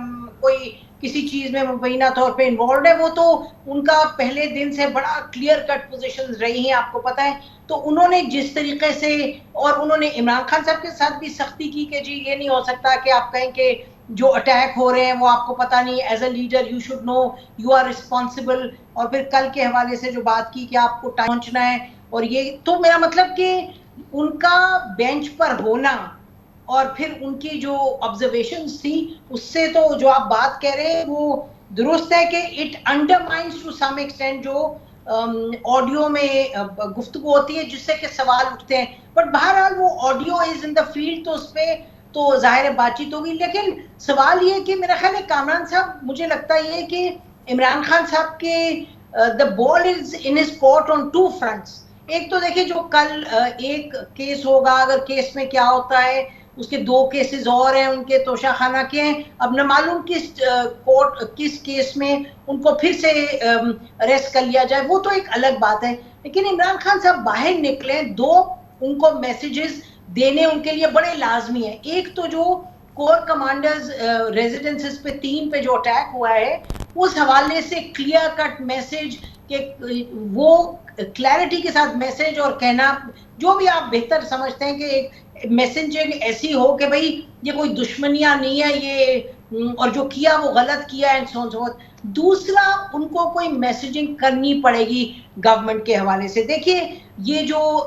कोई किसी चीज में मुबैना तौर पे इन्वॉल्व है, वो तो उनका पहले दिन से बड़ा क्लियर कट पोजीशंस रही हैं, आपको पता है। तो उन्होंने जिस तरीके से, और उन्होंने इमरान खान साहब के साथ भी सख्ती की कि जी ये नहीं हो सकता कि आप कहें कि जो अटैक हो रहे हैं वो आपको पता नहीं, as a leader you should know, you are responsible. और फिर कल के हवाले से जो बात की कि आपको टाइम पहुंचना है, और ये तो मेरा मतलब कि उनका बेंच पर होना और फिर उनकी जो ऑब्जर्वेशंस थी, उससे तो जो आप बात कह रहे हैं वो दुरुस्त है कि it undermines to some extent जो ऑडियो में गुफ्तगू होती है जिससे कि सवाल उठते हैं। बट बहरहाल वो audio is in the field, तो उस पर तो जाहिर बातचीत होगी। लेकिन सवाल ये कि मेरा ख्याल है कामरान साहब, मुझे लगता है कि इमरान खान साहब के the ball is in his court on 2 fronts। एक तो देखिए जो कल एक केस होगा, अगर केस में क्या होता है उसके 2 केसेस और हैं उनके तोशाखाना के हैं। अब न मालूम किस केस में उनको फिर से अरेस्ट कर लिया जाए, वो तो एक अलग बात है। लेकिन इमरान खान साहब बाहर निकले, 2 उनको मैसेजेस देने उनके लिए बड़े लाजमी है। एक तो जो कोर कमांडर्स रेजिडेंसेस पे 3 पे जो अटैक हुआ है, उस हवाले से क्लियर कट मैसेज के वो क्लैरिटी के साथ मैसेज और कहना, जो भी आप बेहतर समझते हैं कि एक मैसेजिंग ऐसी हो कि भाई ये कोई दुश्मनियां नहीं है, ये और जो किया वो गलत किया एंड सो ऑन। दूसरा, उनको कोई मैसेजिंग करनी पड़ेगी गवर्नमेंट के हवाले से। देखिए ये जो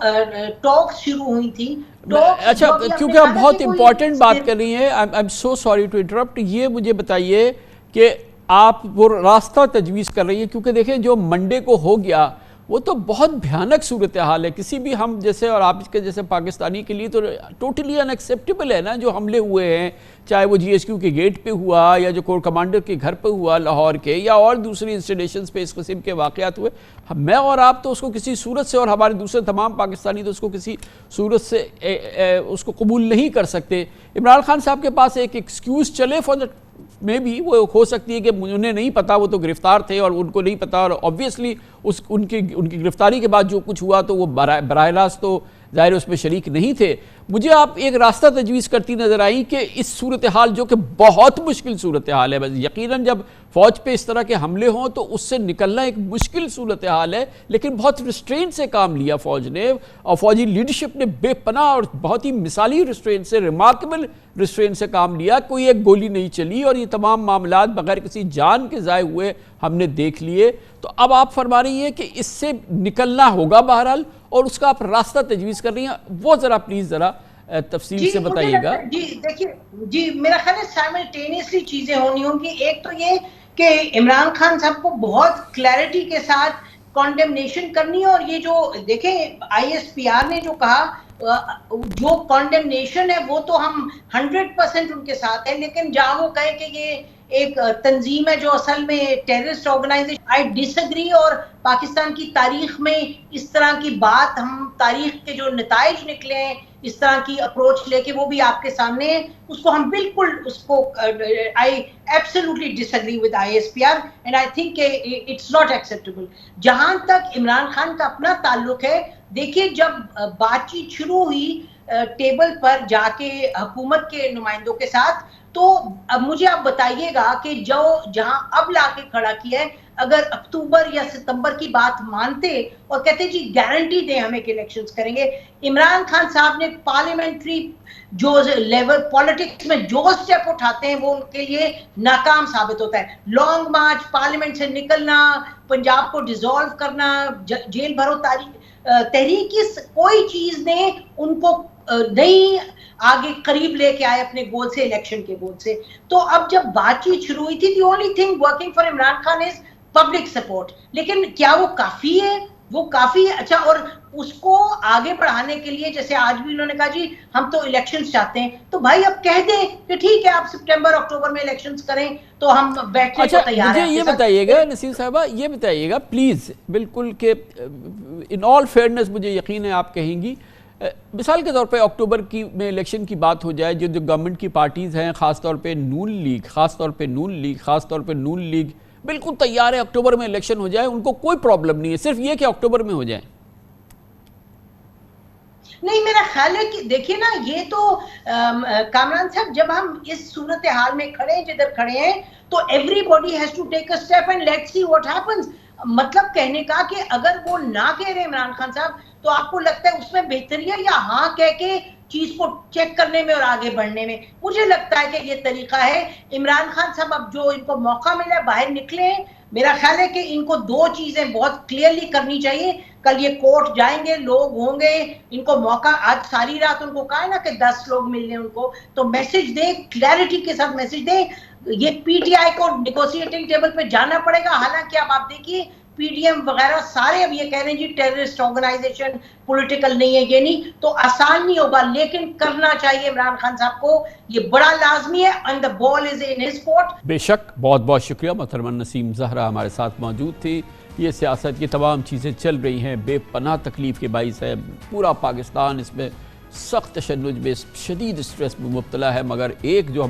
टॉक शुरू हुई थी, अच्छा, क्योंकि आप बहुत इंपॉर्टेंट बात कर रही हैं, I am so sorry to interrupt, ये मुझे बताइए कि आप वो रास्ता तजवीज़ कर रही है, क्योंकि देखें जो मंडे को हो गया वो तो बहुत भयानक सूरत हाल है। किसी भी हम जैसे और आप इसके जैसे पाकिस्तानी के लिए तो टोटली अनएक्सेप्टेबल है ना जो हमले हुए हैं, चाहे वो GSQ के गेट पे हुआ या जो कोर कमांडर के घर पे हुआ लाहौर के, या और दूसरी इंस्टीट्यूशंस पे इस किस्म के वाक़यात हुए। मैं और आप तो उसको किसी सूरत से, और हमारे दूसरे तमाम पाकिस्तानी तो उसको किसी सूरत से उसको कबूल नहीं कर सकते। इमरान खान साहब के पास एक एक्सक्यूज़ चले फॉर द में भी वो हो सकती है कि उन्हें नहीं पता, वो तो गिरफ्तार थे और उनको नहीं पता, और ऑब्वियसली उनकी गिरफ्तारी के बाद जो कुछ हुआ तो वो बराह रास्त तो ज़ाहिर उसमें शरीक नहीं थे। मुझे आप एक रास्ता तजवीज़ करती नज़र आई कि इस सूरत हाल, जो कि बहुत मुश्किल सूरत हाल है, बस यकीनन जब फ़ौज पे इस तरह के हमले हों तो उससे निकलना एक मुश्किल सूरत हाल है, लेकिन बहुत रिस्ट्रेंट से काम लिया फ़ौज ने, और फ़ौजी लीडरशिप ने बेपनाह और बहुत ही मिसाली रिस्ट्रेंट से, रिमार्केबल रिस्ट्रेंट से काम लिया। कोई एक गोली नहीं चली और ये तमाम मामलात बगैर किसी जान के ज़ाय हुए हमने देख लिए। तो अब आप फरमा रही हैं कि इससे निकलना होगा बहरहाल, और उसका आप रास्ता तजवीज़ कर रही हैं, वो ज़रा प्लीज़ ज़रा तफसील से बताइएगा। जी देखिए, जी मेरा ख्याल है साइमल्टेनियसली चीज़ें होनी होंगी। एक तो ये कि इमरान खान साहब को बहुत क्लैरिटी के साथ कॉन्डेमनेशन करनी है, और ये जो देखें ISPR ने जो कहा, जो कॉन्डेमनेशन है वो तो हम 100% उनके साथ है, लेकिन जहां वो कहे कि ये एक तंजीम है जो असल में टेररिस्ट ऑर्गेनाइजेशन, आई डिसएग्री। और पाकिस्तान की तारीख में इस तरह की बात, हम तारीख के जो नताइज निकले हैं इस तरह की अप्रोच लेके, वो भी आपके सामने है, उसको हम बिल्कुल उसको I absolutely disagree with ISPR and I think it's not acceptable. जहां तक इमरान खान का अपना ताल्लुक है, देखिए जब बातचीत शुरू हुई टेबल पर जाके हुकूमत के नुमाइंदों के साथ, तो अब मुझे आप बताइएगा कि जो जहां अब लाके खड़ा किया है, अगर अक्टूबर या सितंबर की बात मानते और कहते जी गारंटी दें हमें कि इलेक्शंस करेंगे, इमरान खान साहब ने पार्लियामेंट्री जो लेवल पॉलिटिक्स में जो स्टेप उठाते हैं वो उनके लिए नाकाम साबित होता है। लॉन्ग मार्च, पार्लियामेंट से निकलना, पंजाब को डिसॉल्व करना, जेल भरो तहरीक, कोई चीज ने उनको नहीं आगे करीब लेके आए अपने गोल से, इलेक्शन के गोल से। तो अब जब बातचीत शुरू हुई थी, the only thing working for Imran Khan is public support, लेकिन क्या वो काफी है? वो काफी है। अच्छा, और उसको आगे बढ़ाने के लिए जैसे आज भी उन्होंने कहा जी हम तो इलेक्शंस चाहते हैं, तो भाई अब कह दें कि ठीक है आप सितंबर अक्टूबर में इलेक्शंस करें तो हम बैठने को तैयार हैं। मुझे ये बताइएगा नसीम साहबा, ये बताइएगा प्लीज बिल्कुल कि इन ऑल फेयरनेस, मुझे यकीन है आप कहेंगी, मिसाल के तौर पे अक्टूबर की में इलेक्शन की बात हो जाए, जो गवर्नमेंट की पार्टीज़ हैं, ख़ासतौर पे नून लीग बिल्कुल तैयार है अक्टूबर में इलेक्शन हो जाए, उनको कोई प्रॉब्लम नहीं है, सिर्फ ये कि अक्टूबर में हो जाए। नहीं, मेरा ख्याल है कि देखिए ना, ये तो कामरान साहब, जब हम इस सूरत हाल में खड़े हैं जिधर खड़े हैं, तो everybody has to take a step and let's see what happens. मतलब कहने का कि अगर वो ना कह रहे इमरान खान साहब, तो आपको लगता है उसमें बेहतरी है या हाँ कह के चीज को चेक करने में और आगे बढ़ने में? मुझे लगता है कि ये तरीका है। इमरान खान साहब अब जो इनको मौका मिला बाहर निकले, मेरा ख्याल है कि इनको 2 चीजें बहुत क्लियरली करनी चाहिए। कल ये कोर्ट जाएंगे, लोग होंगे, इनको मौका, आज सारी रात उनको कहा है ना कि 10 लोग मिलने उनको, तो मैसेज दे, क्लैरिटी के साथ मैसेज दे। ये PTI को निगोशिएटिंग टेबल पे जाना पड़ेगा। हालांकि अब आप देखिए PDM वगैरह सारे अब ये कह रहे हैं जी टेररिस्ट ऑर्गेनाइजेशन, पॉलिटिकल नहीं है, ये नहीं, तो आसान नहीं होगा, लेकिन करना चाहिए इमरान खान साहब को, ये बड़ा लाजमी है, and the ball is in his court. बेशक, बहुत बहुत शुक्रिया। मोहतरमा नसीम ज़हरा हमारे साथ मौजूद थी। ये सियासत की तमाम चीज़ें चल रही हैं, बेपनाह तकलीफ़ के बाइस है, पूरा पाकिस्तान इसमें सख्त तशन्नुज में, शदीद स्ट्रेस में मुब्तला है। मगर एक जो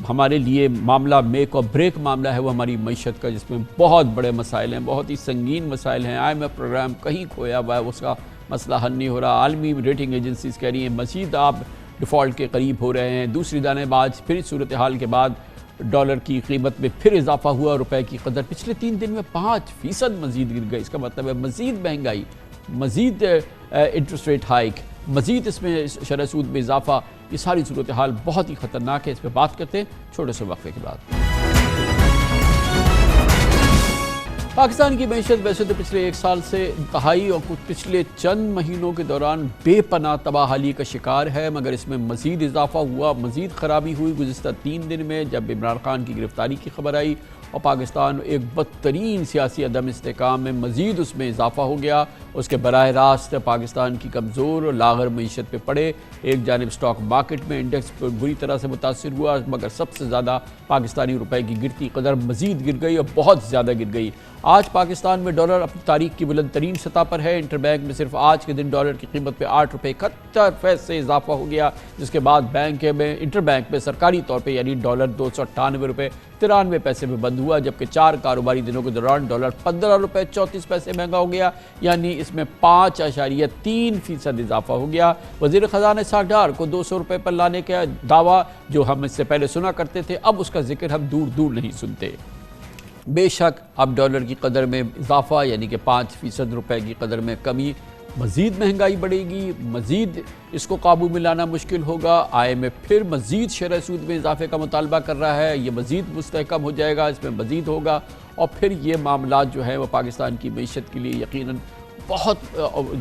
हमारे लिए मामला मेक और ब्रेक मामला है वो हमारी मईशत का, जिसमें बहुत बड़े मसाइल हैं, बहुत ही संगीन मसाइल हैं। IMF प्रोग्राम कहीं खोया हुआ है, उसका मसला हल नहीं हो रहा। आलमी रेटिंग एजेंसीज कह रही हैं मज़ीद आप डिफ़ॉल्ट के करीब हो रहे हैं। दूसरी दानेबाज फिर सूरत हाल के बाद डॉलर की कीमत में फिर इजाफा हुआ, रुपए की कदर पिछले 3 दिन में 5% मज़ीद गिर गई। इसका मतलब है मज़ीद महंगाई, मज़ीद इंटरेस्ट रेट हाइक, मज़ीद इसमें शरह सूद में इजाफा। ये सारी सूरत हाल बहुत ही ख़तरनाक है। इस पर बात करते हैं छोटे से वक्फे के बाद। पाकिस्तान की मैशत वैसे तो पिछले 1 साल से इंतहाई और कुछ पिछले चंद महीनों के दौरान बेपनाह तबाहाली का शिकार है, मगर इसमें मज़ीद इजाफा हुआ, मज़ीद ख़राबी हुई गुज़िश्ता 3 दिन में, जब इमरान खान की गिरफ्तारी की खबर आई और पाकिस्तान एक बदतरीन सियासी अदम इस्तेकाम में मज़ीद उसमें इजाफा हो गया। उसके बराह रास्त पाकिस्तान की कमज़ोर और लागर मीशत पे पड़े। एक जानिब स्टॉक मार्केट में इंडेक्स पर बुरी तरह से मुतासिर हुआ, मगर सबसे ज़्यादा पाकिस्तानी रुपए की गिरती कदर मज़ीद गिर गई और बहुत ज़्यादा गिर गई। आज पाकिस्तान में डॉलर अपनी तारीख की बुलंद तरीन सतह पर है। इंटरबैंक में सिर्फ आज के दिन डॉलर की कीमत पे 8 रुपये 71 पैसे इजाफा हो गया, जिसके बाद इंटरबैंक में सरकारी तौर पे यानी डॉलर 298 रुपये 93 पैसे में बंद हुआ, जबकि 4 कारोबारी दिनों के दौरान डॉलर 15 रुपये 34 पैसे महंगा हो गया, यानी इसमें 5.3% इजाफा हो गया। वज़ीर ख़जाना इसहाक़ डार को 200 रुपये पर लाने का दावा जो हम इससे पहले सुना करते थे, अब उसका जिक्र हम दूर दूर नहीं सुनते। बेशक अब डॉलर की कदर में इजाफा यानी कि 5% रुपए की कदर में कमी, मज़ीद महंगाई बढ़ेगी, मज़ीद इसको काबू में लाना मुश्किल होगा। IMF फिर मज़ीद शरह सूद में इजाफे का मुतालबा कर रहा है, ये मज़ीद मुस्तहकम हो जाएगा, इसमें मज़ीद होगा और फिर ये मामला जो है वो पाकिस्तान की मईशत के लिए यकीनन बहुत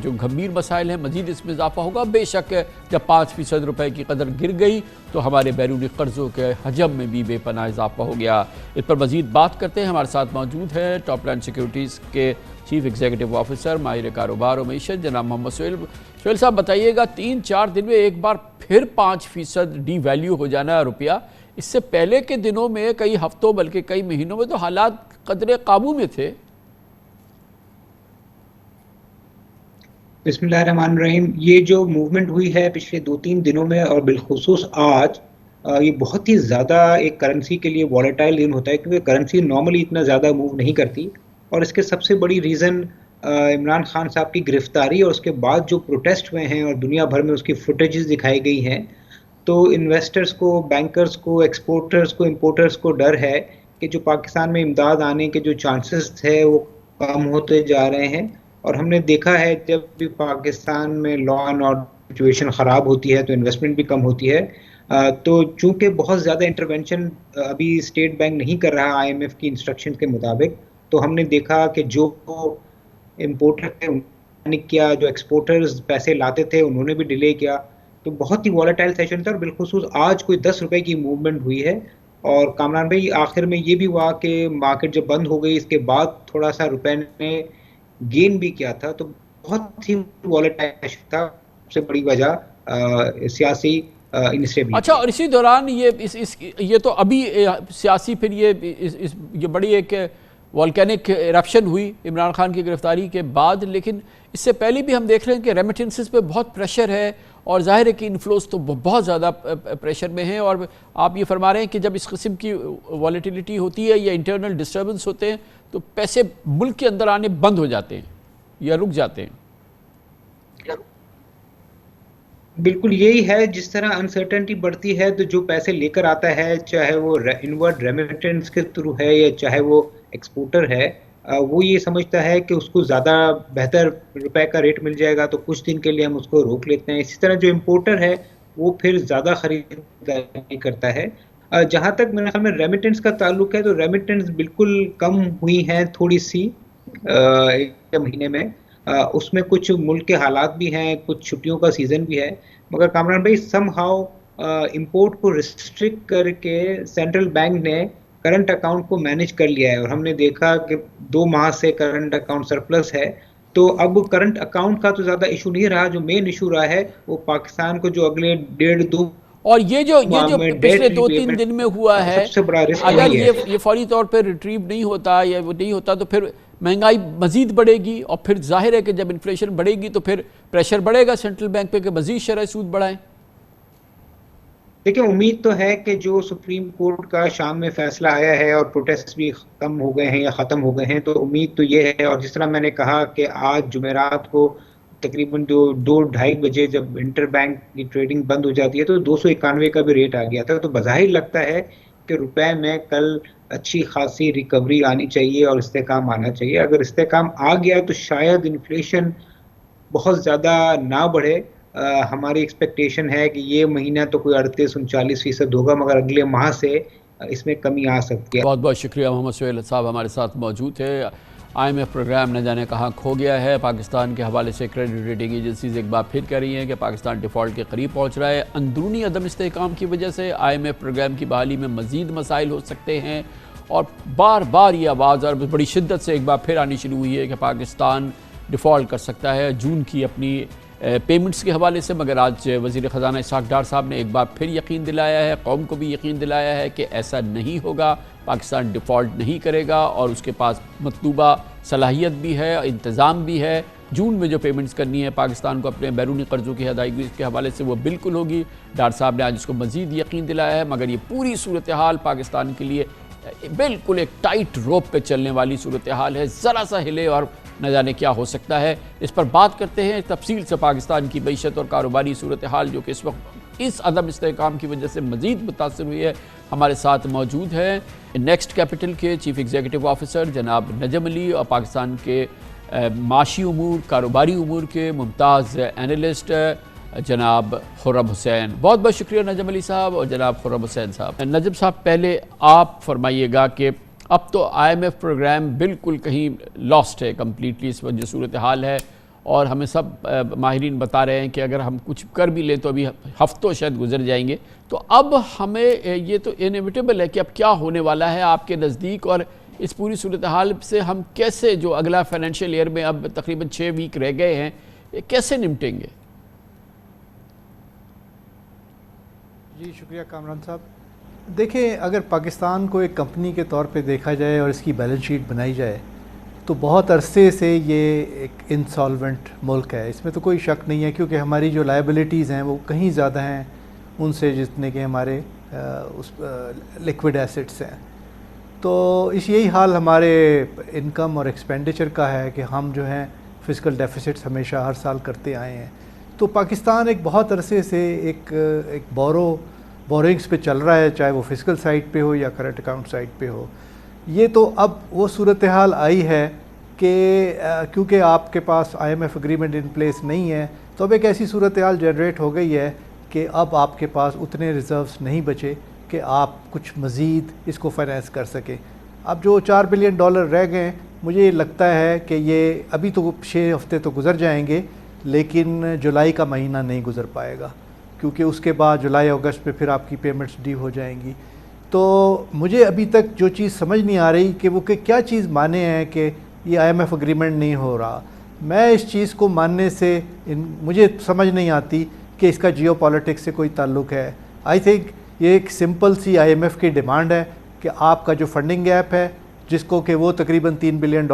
जो गंभीर मसाइल हैं, मज़ीद इसमें इजाफा होगा। बेशक जब 5% रुपए की कदर गिर गई तो हमारे बैरूनी कर्ज़ों के हजम में भी बेपनाह इजाफा हो गया। इस पर मज़ीद बात करते हैं, हमारे साथ मौजूद है टॉपलैंड सिक्योरिटीज़ के चीफ एग्जीक्यूटिव ऑफिसर माहिर कारोबार और मईशत जनाब मोहम्मद सोहेल साहब। बताइएगा 3-4 दिन में एक बार फिर 5% डी वैल्यू हो जाना है रुपया। इससे पहले के दिनों में कई हफ्तों बल्कि कई महीनों में तो हालात कदरे काबू में थे। बिस्मिल्लाहिर्रहमानिर्रहीम। ये जो मूवमेंट हुई है पिछले 2-3 दिनों में और बिलखुसूस आज, ये बहुत ही ज़्यादा एक करेंसी के लिए वॉलेटाइल दिन होता है, क्योंकि करेंसी नॉर्मली इतना ज़्यादा मूव नहीं करती। और इसके सबसे बड़ी रीज़न इमरान खान साहब की गिरफ्तारी और उसके बाद जो प्रोटेस्ट हुए हैं और दुनिया भर में उसकी फुटेजेस दिखाई गई हैं, तो इन्वेस्टर्स को, बैंकर्स को, एक्सपोर्टर्स को, इम्पोर्टर्स को डर है कि जो पाकिस्तान में इमदाद आने के जो चांसेस थे वो कम होते जा रहे हैं। और हमने देखा है जब भी पाकिस्तान में लॉ एंड ऑर्डर सिचुएशन ख़राब होती है तो इन्वेस्टमेंट भी कम होती है। तो चूँकि बहुत ज़्यादा इंटरवेंशन अभी स्टेट बैंक नहीं कर रहा IMF की इंस्ट्रक्शन के मुताबिक, तो हमने देखा कि जो इम्पोर्टर थे उन्होंने किया, जो एक्सपोर्टर्स पैसे लाते थे उन्होंने भी डिले किया। तो बहुत ही वॉलेटाइल सेशन था और बिलखुसूस आज कोई 10 रुपये की मूवमेंट हुई है। और कामरान भाई, आखिर में ये भी हुआ कि मार्केट जब बंद हो गई इसके बाद थोड़ा सा रुपए ने गेन भी किया था, तो बहुत ही वॉलेटाइल था। सबसे बड़ी वजह सियासी इंस्टेबिलिटी। अच्छा, और इसी दौरान ये तो अभी सियासी फिर ये बड़ी एक वॉल्केनिक इरप्शन हुई इमरान खान की गिरफ्तारी के बाद, लेकिन इससे पहले भी हम देख रहे हैं कि रेमिटेंसेस पे बहुत प्रेशर है और जाहिर है कि इन्फ्लोज तो बहुत ज़्यादा प्रेशर में है। और आप ये फरमा रहे हैं कि जब इस किस्म की वॉलेटिलिटी होती है या इंटरनल डिस्टर्बेंस होते हैं तो पैसे मुल्क के अंदर आने बंद हो जाते हैं या रुक जाते हैं। बिल्कुल यही है, जिस तरह अनसर्टेनिटी बढ़ती है तो जो पैसे लेकर आता है, चाहे वो इनवर्ड रेमिटेंस के थ्रू है या चाहे वो एक्सपोर्टर है, वो ये समझता है कि उसको ज़्यादा बेहतर रुपए का रेट मिल जाएगा तो कुछ दिन के लिए हम उसको रोक लेते हैं। इसी तरह जो इम्पोर्टर है वो फिर ज़्यादा खरीदारी करता है। जहाँ तक मेरे ख्याल में रेमिटेंस का ताल्लुक है तो रेमिटेंस बिल्कुल कम हुई हैं थोड़ी सी एक महीने में। उसमें कुछ मुल्क के हालात भी हैं, कुछ छुट्टियों का सीज़न भी है, मगर कामरान भाई समहाउ इंपोर्ट को रिस्ट्रिक्ट करके सेंट्रल बैंक ने करंट अकाउंट को मैनेज कर लिया है और हमने देखा कि 2 माह से करंट अकाउंट सरप्लस है। तो अब करंट अकाउंट का तो ज़्यादा इशू नहीं रहा, जो मेन इशू रहा है वो पाकिस्तान को जो अगले 1.5-2 और ये जो पिछले 2-3 दिन में हुआ है, अगर ये फौरी तौर पर रिट्रीव नहीं होता या वो नहीं होता तो फिर महंगाई मज़ीद बढ़ेगी और फिर जाहिर है कि जब इन्फ्लेशन बढ़ेगी तो फिर प्रेशर बढ़ेगा सेंट्रल बैंक पे कि मज़ीद शरह सूद बढ़ाएं। देखिए, उम्मीद तो है कि जो सुप्रीम कोर्ट का शाम में फैसला आया है और प्रोटेस्ट भी कम हो गए हैं या ख़त्म हो गए हैं, तो उम्मीद तो ये है। और जिस तरह मैंने कहा कि आज जुमेरात को तकरीबन 2-2:30 बजे जब इंटर बैंक की ट्रेडिंग बंद हो जाती है तो 291 का भी रेट आ गया था। तो बज़ाहिर लगता है कि रुपए में कल अच्छी खासी रिकवरी आनी चाहिए और इस्तेकाम आना चाहिए। अगर इस्तेकाम आ गया तो शायद इन्फ्लेशन बहुत ज़्यादा ना बढ़े। हमारी एक्सपेक्टेशन है कि ये महीना तो कोई 38-39% होगा, मगर अगले माह से इसमें कमी आ सकती है। बहुत बहुत शुक्रिया। मोहम्मद सुहेल साहब हमारे साथ मौजूद थे। IMF प्रोग्राम न जाने कहाँ खो गया है। पाकिस्तान के हवाले से क्रेडिट रेटिंग एजेंसीज एक बार फिर कह रही हैं कि पाकिस्तान डिफ़ॉल्ट के करीब पहुँच रहा है। अंदरूनी अदम इस्तेहकाम की वजह से IMF प्रोग्राम की बहाली में मज़ीद मसाइल हो सकते हैं और बार बार ये आवाज़ और बड़ी शिद्दत से एक बार फिर आनी शुरू हुई है कि पाकिस्तान डिफ़ॉल्ट कर सकता है जून की अपनी पेमेंट्स के हवाले से। मगर आज वज़ीर ख़जाना इसहाक़ डार साहब ने एक बार फिर यकीन दिलाया है, कौम को भी यकीन दिलाया है कि ऐसा नहीं होगा, पाकिस्तान डिफ़ॉल्ट नहीं करेगा और उसके पास मतलूबा सलाहियत भी है, इंतज़ाम भी है। जून में जो पेमेंट्स करनी है पाकिस्तान को अपने बैरूनी कर्ज़ों की अदायगी के हवाले से वो बिल्कुल होगी। डार साहब ने आज इसको मज़ीद यकीन दिलाया है। मगर ये पूरी सूरत हाल पाकिस्तान के लिए बिल्कुल एक टाइट रोप पे चलने वाली सूरत हाल है। ज़रा सा हिले और न जाने क्या हो सकता है। इस पर बात करते हैं तफसील से पाकिस्तान की मईशत और कारोबारी सूरत हाल जो कि इस वक्त इस अदम इस्तेहकाम की वजह से मज़ीद मुतासर हुई है। हमारे साथ मौजूद हैं नेक्स्ट कैपिटल के चीफ़ एग्जीक्यूटिव ऑफिसर जनाब नजम अली और पाकिस्तान के माशी उमूर कारोबारी उमूर के मुमताज़ एनालिस्ट जनाब खुर्रम हुसैन। बहुत बहुत शुक्रिया नजम अली साहब और जनाब खुर्रम हुसैन साहब। नजम साहब, पहले आप फरमाइएगा कि अब तो IMF प्रोग्राम बिल्कुल कहीं लॉस्ट है कम्प्लीटली, इस वक्त जो सूरत हाल है, और हमें सब माहिरीन बता रहे हैं कि अगर हम कुछ कर भी लें तो अभी हफ्तों शायद गुजर जाएंगे। तो अब हमें ये तो इनएविटेबल है कि अब क्या होने वाला है आपके नज़दीक, और इस पूरी सूरत हाल से हम कैसे, जो अगला फाइनेंशियल ईयर में अब तकरीबन 6 वीक रह गए हैं, कैसे निपटेंगे? जी शुक्रिया कामरान साहब। देखिए, अगर पाकिस्तान को एक कंपनी के तौर पे देखा जाए और इसकी बैलेंस शीट बनाई जाए तो बहुत अरसे से ये एक इंसॉल्वेंट मुल्क है, इसमें तो कोई शक नहीं है, क्योंकि हमारी जो लायबिलिटीज़ हैं वो कहीं ज़्यादा हैं उनसे जितने के हमारे उस लिक्विड एसेट्स हैं। तो इस यही हाल हमारे इनकम और एक्सपेंडिचर का है कि हम जो हैं फिस्कल डेफिसिट्स हमेशा हर साल करते आए हैं। तो पाकिस्तान एक बहुत अरसे से एक बोरिंग्स पे चल रहा है, चाहे वो फिस्कल साइड पे हो या करंट अकाउंट साइड पे हो। ये तो अब वो सूरत हाल आई है कि क्योंकि आपके पास IMF एग्रीमेंट इन प्लेस नहीं है, तो अब एक ऐसी सूरत हाल जनरेट हो गई है कि अब आपके पास उतने रिज़र्व्स नहीं बचे कि आप कुछ मज़ीद इसको फाइनेंस कर सकें। अब जो $4 बिलियन रह गए, मुझे लगता है कि ये अभी तो 6 हफ्ते तो गुजर जाएंगे, लेकिन जुलाई का महीना नहीं गुजर पाएगा, क्योंकि उसके बाद जुलाई अगस्त में फिर आपकी पेमेंट्स ड्यू हो जाएंगी। तो मुझे अभी तक जो चीज़ समझ नहीं आ रही कि वो क्या चीज़ माने हैं कि ये IMF एग्रीमेंट नहीं हो रहा। मैं इस चीज़ को मानने से मुझे समझ नहीं आती कि इसका जियोपॉलिटिक्स से कोई ताल्लुक़ है। आई थिंक ये एक सिंपल सी IMF की डिमांड है कि आपका जो फंडिंग गैप है, जिसको कि वो तकरीबन $3 बिलियन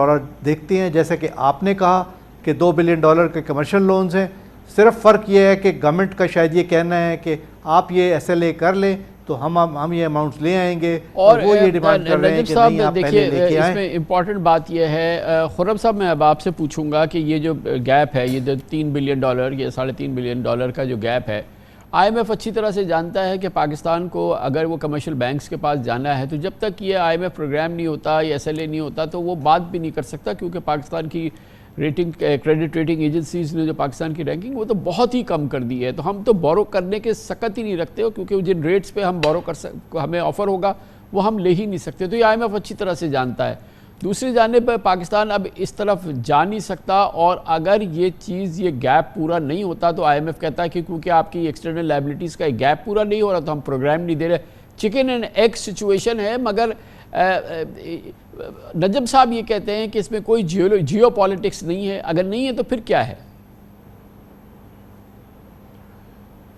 देखते हैं, जैसे कि आपने कहा कि $2 बिलियन के कमर्शियल लोन्स हैं। सिर्फ फ़र्क ये है कि गवर्नमेंट का शायद ये कहना है कि आप ये SLA कर लें तो हम ये अमाउंट्स ले आएंगे, और वो ये डिमांड कर रहे हैं कि नहीं आप पहले लेके आएं। इसमें इम्पॉर्टेंट बात यह है खुर्रम साहब, मैं अब आपसे पूछूंगा कि ये जो गैप है, ये जो $3 बिलियन ये $3.5 बिलियन का जो गैप है, IMF अच्छी तरह से जानता है कि पाकिस्तान को अगर वो कमर्शियल बैंक्स के पास जाना है तो जब तक ये IMF प्रोग्राम नहीं होता या SLA नहीं होता तो वो बात भी नहीं कर सकता, क्योंकि पाकिस्तान की क्रेडिट रेटिंग एजेंसीज ने जो पाकिस्तान की रैंकिंग वो तो बहुत ही कम कर दी है। तो हम तो बोरो करने के सकत ही नहीं रखते हो, क्योंकि जिन रेट्स पे हम बोरो हमें ऑफ़र होगा वो हम ले ही नहीं सकते। तो ये IMF अच्छी तरह से जानता है। दूसरी जानिब पर पाकिस्तान अब इस तरफ जा नहीं सकता, और अगर ये चीज़, ये गैप पूरा नहीं होता तो IMF कहता है कि क्योंकि आपकी एक्सटर्नल लायबिलिटीज़ का एक गैप पूरा नहीं हो रहा तो हम प्रोग्राम नहीं दे रहे। चिकन एंड एग सिचुएशन है। मगर नजम साहब ये कहते हैं कि इसमें कोई जियोपॉलिटिक्स नहीं है। अगर नहीं है तो फिर क्या है?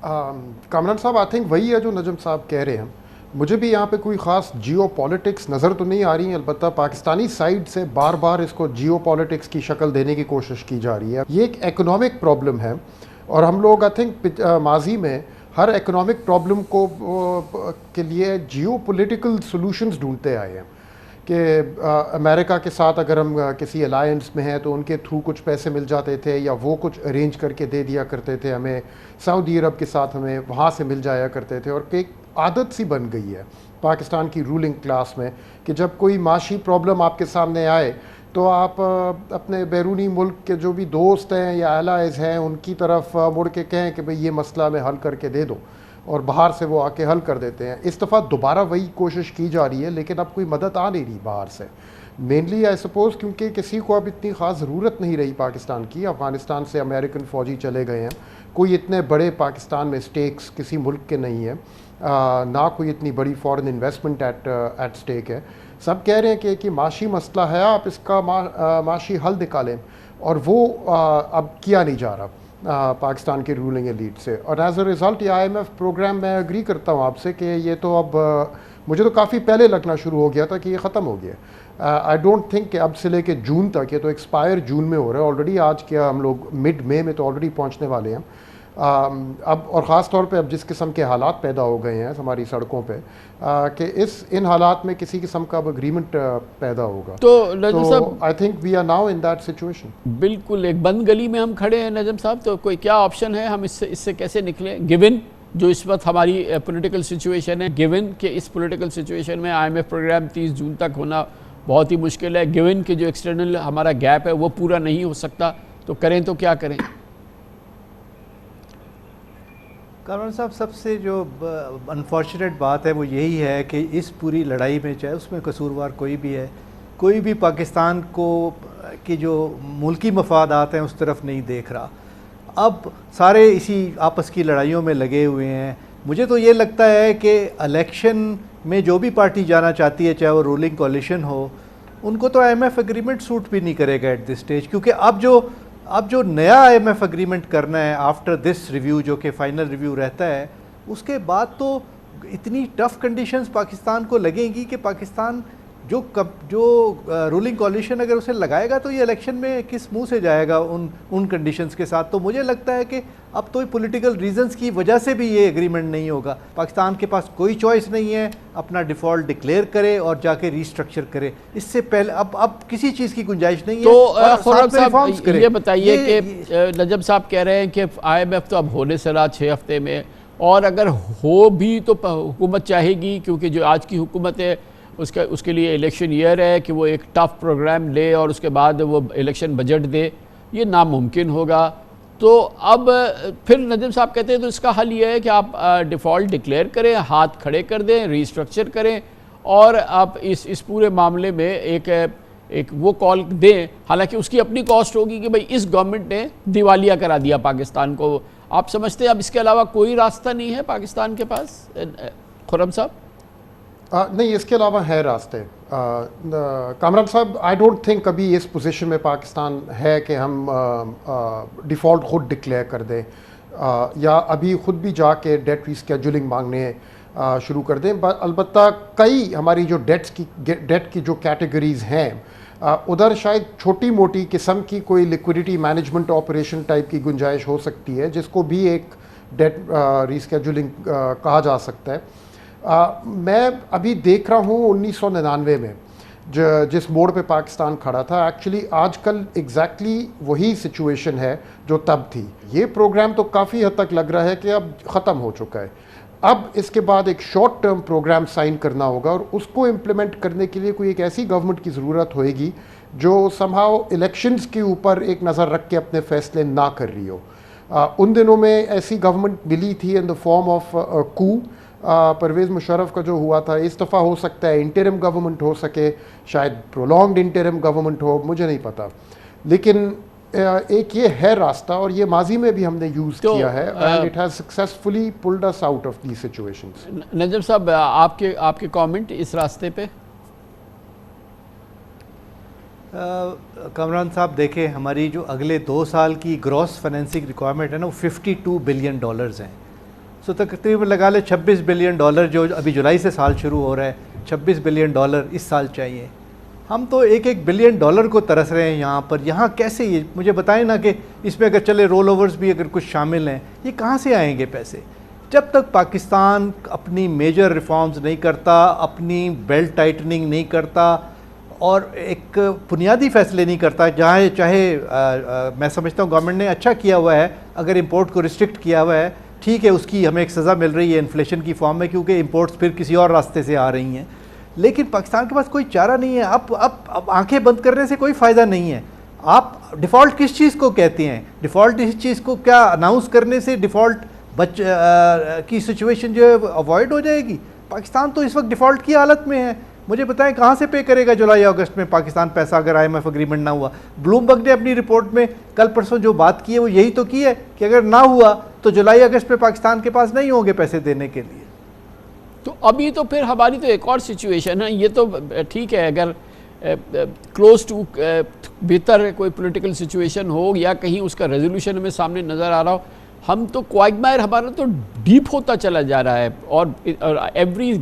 कामरान साहब, आई थिंक वही है जो नजम साहब कह रहे हैं। मुझे भी यहाँ पे कोई ख़ास जियो पॉलिटिक्स नज़र तो नहीं आ रही है, अलबत्ता पाकिस्तानी साइड से बार बार इसको जियो पॉलिटिक्स की शक्ल देने की कोशिश की जा रही है। ये एक इकोनॉमिक प्रॉब्लम है और हम लोग आई थिंक माजी में हर इकोनॉमिक प्रॉब्लम को के लिए जियो पॉलिटिकल सोल्यूशंस ढूंढते आए हैं कि अमेरिका के साथ अगर हम किसी अलायंस में हैं तो उनके थ्रू कुछ पैसे मिल जाते थे या वो कुछ अरेंज करके दे दिया करते थे हमें, सऊदी अरब के साथ हमें वहाँ से मिल जाया करते थे। और एक आदत सी बन गई है पाकिस्तान की रूलिंग क्लास में कि जब कोई माशी प्रॉब्लम आपके सामने आए तो आप अपने बैरूनी मुल्क के जो भी दोस्त हैं या एलाइज हैं उनकी तरफ मुड़ के कहें कि भाई ये मसला हमें हल करके दे दो, और बाहर से वो आके हल कर देते हैं। इस दफ़ा दोबारा वही कोशिश की जा रही है लेकिन अब कोई मदद आ नहीं रही बाहर से, मेनली आई सपोज़ क्योंकि किसी को अब इतनी ख़ास ज़रूरत नहीं रही पाकिस्तान की। अफ़गानिस्तान से अमेरिकन फ़ौजी चले गए हैं, कोई इतने बड़े पाकिस्तान में स्टेक्स किसी मुल्क के नहीं है, ना कोई इतनी बड़ी फॉरेन इन्वेस्टमेंट एट स्टेक है। सब कह रहे हैं कि माशी मसला है, आप इसका माशी हल निकालें, और वो अब किया नहीं जा रहा पाकिस्तान के रूलिंग एलीट से। और एज अ रिज़ल्ट ये IMF प्रोग्राम, मैं एग्री करता हूँ आपसे कि ये तो अब मुझे तो काफ़ी पहले लगना शुरू हो गया था कि ये ख़त्म हो गया। आई डोंट थिंक कि अब से लेके जून तक, ये तो एक्सपायर जून में हो रहा है ऑलरेडी, आज क्या हम लोग मिड मई में तो ऑलरेडी पहुँचने वाले हैं। अब और ख़ास तौर पे अब जिस किस्म के हालात पैदा हो गए हैं हमारी सड़कों पे कि इन हालात में किसी किस्म का अब एग्रीमेंट पैदा होगा, तो I think we are now in that situation. बिल्कुल एक बंद गली में हम खड़े हैं नजम साहब, तो कोई क्या ऑप्शन है, हम इससे कैसे निकलें गिवन जो इस वक्त हमारी पॉलिटिकल सिचुएशन है, गिवन कि इस पॉलिटिकल सिचुएशन में IMF प्रोग्राम 30 जून तक होना बहुत ही मुश्किल है, गिवन कि जो एक्सटर्नल हमारा गैप है वो पूरा नहीं हो सकता, तो करें तो क्या करें? कामरान साहब, सबसे जो अनफॉर्चुनेट बात है वो यही है कि इस पूरी लड़ाई में, चाहे उसमें कसूरवार कोई भी है, कोई भी पाकिस्तान को की जो मुल्की मफादात हैं उस तरफ नहीं देख रहा। अब सारे इसी आपस की लड़ाइयों में लगे हुए हैं। मुझे तो ये लगता है कि इलेक्शन में जो भी पार्टी जाना चाहती है, चाहे वो रूलिंग कोalition हो, उनको तो IMF एग्रीमेंट सूट भी नहीं करेगा एट दिस स्टेज, क्योंकि अब जो नया IMF एग्रीमेंट करना है आफ्टर दिस रिव्यू, जो कि फ़ाइनल रिव्यू रहता है, उसके बाद तो इतनी टफ़ कंडीशंस पाकिस्तान को लगेंगी कि पाकिस्तान जो रूलिंग कोalition अगर उसे लगाएगा तो ये इलेक्शन में किस मुंह से जाएगा उन कंडीशंस के साथ। तो मुझे लगता है कि अब तो पॉलिटिकल रीजंस की वजह से भी ये एग्रीमेंट नहीं होगा। पाकिस्तान के पास कोई चॉइस नहीं है, अपना डिफ़ॉल्ट डिक्लेयर करे और जाके रीस्ट्रक्चर करे, इससे पहले अब किसी चीज़ की गुंजाइश नहीं है। तो खुर्रम साहब ये बताइए कि नजम साहब कह रहे हैं कि IMF तो अब होने से रहा 6 हफ्ते में, और अगर हो भी तो हुकूमत चाहेगी, क्योंकि जो आज की हुकूमत है उसके लिए इलेक्शन ईयर है कि वो एक टफ प्रोग्राम ले और उसके बाद वो इलेक्शन बजट दे, ये नामुमकिन होगा। तो अब फिर नजम साहब कहते हैं तो इसका हल ये है कि आप डिफ़ॉल्ट डिक्लेयर करें, हाथ खड़े कर दें, रीस्ट्रक्चर करें, और आप इस पूरे मामले में एक वो कॉल दें। हालांकि उसकी अपनी कॉस्ट होगी कि भाई इस गवर्नमेंट ने दिवालिया करा दिया पाकिस्तान को। आप समझते हैं अब इसके अलावा कोई रास्ता नहीं है पाकिस्तान के पास, खुर्रम साहब? नहीं, इसके अलावा है रास्ते। कामरान साहब, आई डोंट थिंक अभी इस पोजीशन में पाकिस्तान है कि हम डिफ़ॉल्ट खुद डिक्लेयर कर दें या अभी खुद भी जाके डेट रीस्केड्यूलिंग मांगने शुरू कर दें। अलबत्ता कई हमारी जो डेट की जो कैटेगरीज़ हैं उधर शायद छोटी मोटी किस्म की कोई लिक्विडिटी मैनेजमेंट ऑपरेशन टाइप की गुंजाइश हो सकती है, जिसको भी एक डेट रीस्केड्यूलिंग कहा जा सकता है। मैं अभी देख रहा हूँ 1999 में जिस मोड़ पे पाकिस्तान खड़ा था, एक्चुअली आजकल एग्जैक्टली वही सिचुएशन है जो तब थी। ये प्रोग्राम तो काफ़ी हद तक लग रहा है कि अब ख़त्म हो चुका है। अब इसके बाद एक शॉर्ट टर्म प्रोग्राम साइन करना होगा और उसको इम्प्लीमेंट करने के लिए कोई एक ऐसी गवर्नमेंट की ज़रूरत होएगी जो समहाउ इलेक्शंस के ऊपर एक नज़र रख के अपने फैसले ना कर रही हो। उन दिनों में ऐसी गवर्नमेंट मिली थी इन द फॉर्म ऑफ कू। परवेज़ मुशर्रफ का जो हुआ था, इस दफ़ा हो सकता है इंटरिम गवर्नमेंट हो सके, शायद प्रोलॉन्ग्ड इंटरिम गवर्नमेंट हो, मुझे नहीं पता। लेकिन एक ये है रास्ता और ये माजी में भी हमने यूज़ किया है and it has successfully pulled us out of the situations. Najam sahab, आपके कमेंट इस रास्ते पे? कामरान साहब, देखें, हमारी जो अगले 2 साल की ग्रॉस फाइनेंसिंग रिक्वायरमेंट है ना, वो $52 बिलियन हैं। सो तकरीबन लगा ले $26 बिलियन जो अभी जुलाई से साल शुरू हो रहा है, $26 बिलियन इस साल चाहिए। हम तो $1-1 बिलियन को तरस रहे हैं यहाँ पर। यहाँ कैसे, ये मुझे बताएं ना कि इसमें अगर चले रोल ओवर्स भी अगर कुछ शामिल हैं, ये कहाँ से आएंगे पैसे? जब तक पाकिस्तान अपनी मेजर रिफॉर्म्स नहीं करता, अपनी बेल्ट टाइटनिंग नहीं करता और एक बुनियादी फैसले नहीं करता, जहाँ चाहे मैं समझता हूँ गवर्नमेंट ने अच्छा किया हुआ है, अगर इंपोर्ट को रिस्ट्रिक्ट किया हुआ है, ठीक है, उसकी हमें एक सज़ा मिल रही है इन्फ्लेशन की फॉर्म में, क्योंकि इंपोर्ट्स फिर किसी और रास्ते से आ रही हैं। लेकिन पाकिस्तान के पास कोई चारा नहीं है। अब आंखें बंद करने से कोई फ़ायदा नहीं है। आप डिफ़ॉल्ट किस चीज़ को कहते हैं? डिफ़ॉल्ट इस चीज़ को क्या अनाउंस करने से डिफ़ॉल्ट की सिचुएशन जो है अवॉइड हो जाएगी? पाकिस्तान तो इस वक्त डिफ़ॉल्ट की हालत में है। मुझे बताएं कहाँ से पे करेगा जुलाई अगस्त में पाकिस्तान पैसा, अगर IMF एग्रीमेंट ना हुआ? ब्लूमबर्ग ने अपनी रिपोर्ट में कल परसों जो बात की है वो यही तो की है कि अगर ना हुआ तो जुलाई अगस्त में पाकिस्तान के पास नहीं होंगे पैसे देने के लिए। तो अभी तो फिर हमारी तो एक और सिचुएशन है। ये तो ठीक है, अगर क्लोज टू बेहतर कोई पॉलिटिकल सिचुएशन हो या कहीं उसका रेजोल्यूशन हमें सामने नज़र आ रहा हो, हम तो क्वाइगमायर हमारा तो डीप होता चला जा रहा है और एवरी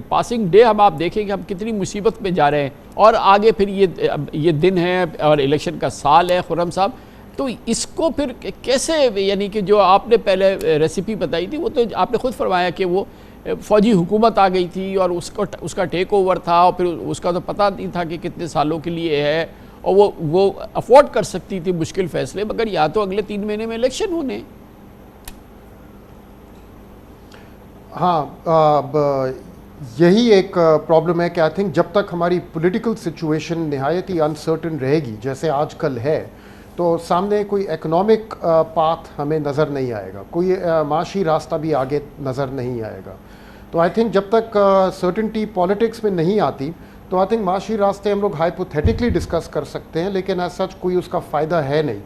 पासिंग डे आप देखेंगे हम कितनी मुसीबत में जा रहे हैं। और आगे फिर ये दिन है और इलेक्शन का साल है खुर्रम साहब, तो इसको फिर कैसे, यानी कि जो आपने पहले रेसिपी बताई थी वो तो आपने खुद फरमाया कि वो फ़ौजी हुकूमत आ गई थी और उसका टेक ओवर था और फिर उसका तो पता नहीं था कि कितने सालों के लिए है और वो अफोर्ड कर सकती थी मुश्किल फ़ैसले, मगर या तो अगले 3 महीने में इलेक्शन होने। हाँ, यही एक प्रॉब्लम है कि आई थिंक जब तक हमारी पॉलिटिकल सिचुएशन निहायत ही अनसर्टन रहेगी जैसे आजकल है, तो सामने कोई इकोनॉमिक पाथ हमें नज़र नहीं आएगा, कोई माशी रास्ता भी आगे नज़र नहीं आएगा। तो आई थिंक जब तक सर्टेनिटी पॉलिटिक्स में नहीं आती तो आई थिंक माशी रास्ते हम लोग हाइपोथेटिकली डिस्कस कर सकते हैं, लेकिन एज सच कोई उसका फ़ायदा है नहीं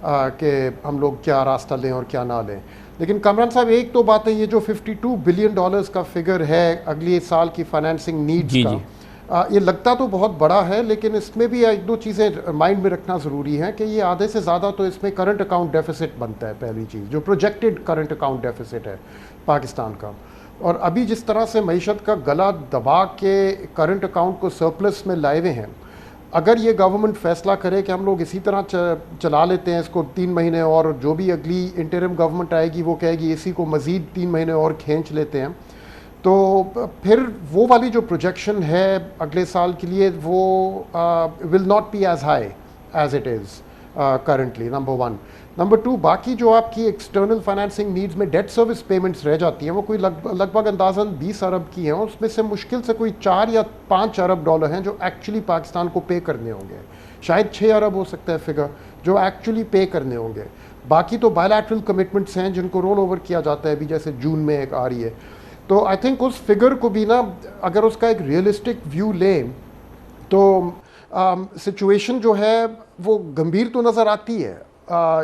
कि हम लोग क्या रास्ता लें और क्या ना लें। लेकिन कामरान साहब, एक तो बात है, ये जो $52 बिलियन का फिगर है अगले साल की फाइनेंसिंग नीड्स का, ये लगता तो बहुत बड़ा है, लेकिन इसमें भी 1-2 चीज़ें माइंड में रखना ज़रूरी है कि ये आधे से ज़्यादा तो इसमें करंट अकाउंट डेफिसिट बनता है। पहली चीज़ जो प्रोजेक्टेड करंट अकाउंट डेफिसिट है पाकिस्तान का, और अभी जिस तरह से मईशत का गला दबा के करंट अकाउंट को सरप्लस में लाए हुए हैं, अगर ये गवर्नमेंट फ़ैसला करे कि हम लोग इसी तरह चला लेते हैं इसको 3 महीने और जो भी अगली इंटरिम गवर्नमेंट आएगी वो कहेगी इसी को मज़ीद 3 महीने और खींच लेते हैं, तो फिर वो वाली जो प्रोजेक्शन है अगले साल के लिए वो will not be as high as it is currently, number 1। Number 2, बाकी जो आपकी एक्सटर्नल फाइनेंसिंग नीड्स में डेट सर्विस पेमेंट्स रह जाती हैं वो कोई लगभग अंदाज़न 20 अरब की हैं, उसमें से मुश्किल से कोई 4 या 5 अरब डॉलर हैं जो एक्चुअली पाकिस्तान को पे करने होंगे। शायद 6 अरब हो सकता है फिगर जो एक्चुअली पे करने होंगे। बाकी तो बायलैटरल कमिटमेंट्स हैं जिनको रोल ओवर किया जाता है, अभी जैसे जून में एक आ रही है। तो आई थिंक उस फिगर को भी ना, अगर उसका एक रियलिस्टिक व्यू लें तो सिचुएशन जो है वो गंभीर तो नज़र आती है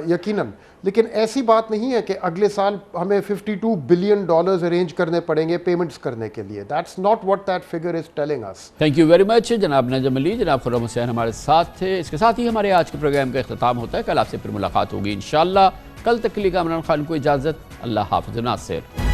यकीनन, लेकिन ऐसी बात नहीं है कि अगले साल हमें $52 बिलियन अरेंज करने पड़ेंगे पेमेंट्स करने के लिए। That's not what that figure is telling us. Thank you very much जनाब नजम अली, जनाब खुर्रम हुसैन हमारे साथ थे। इसके साथ ही हमारे आज के प्रोग्राम का इख्तिताम होता है। कल आपसे फिर मुलाकात होगी इंशाअल्लाह। कल तक के लिए कामरान खान को इजाज़त। अल्लाह हाफ़िज़ नासिर।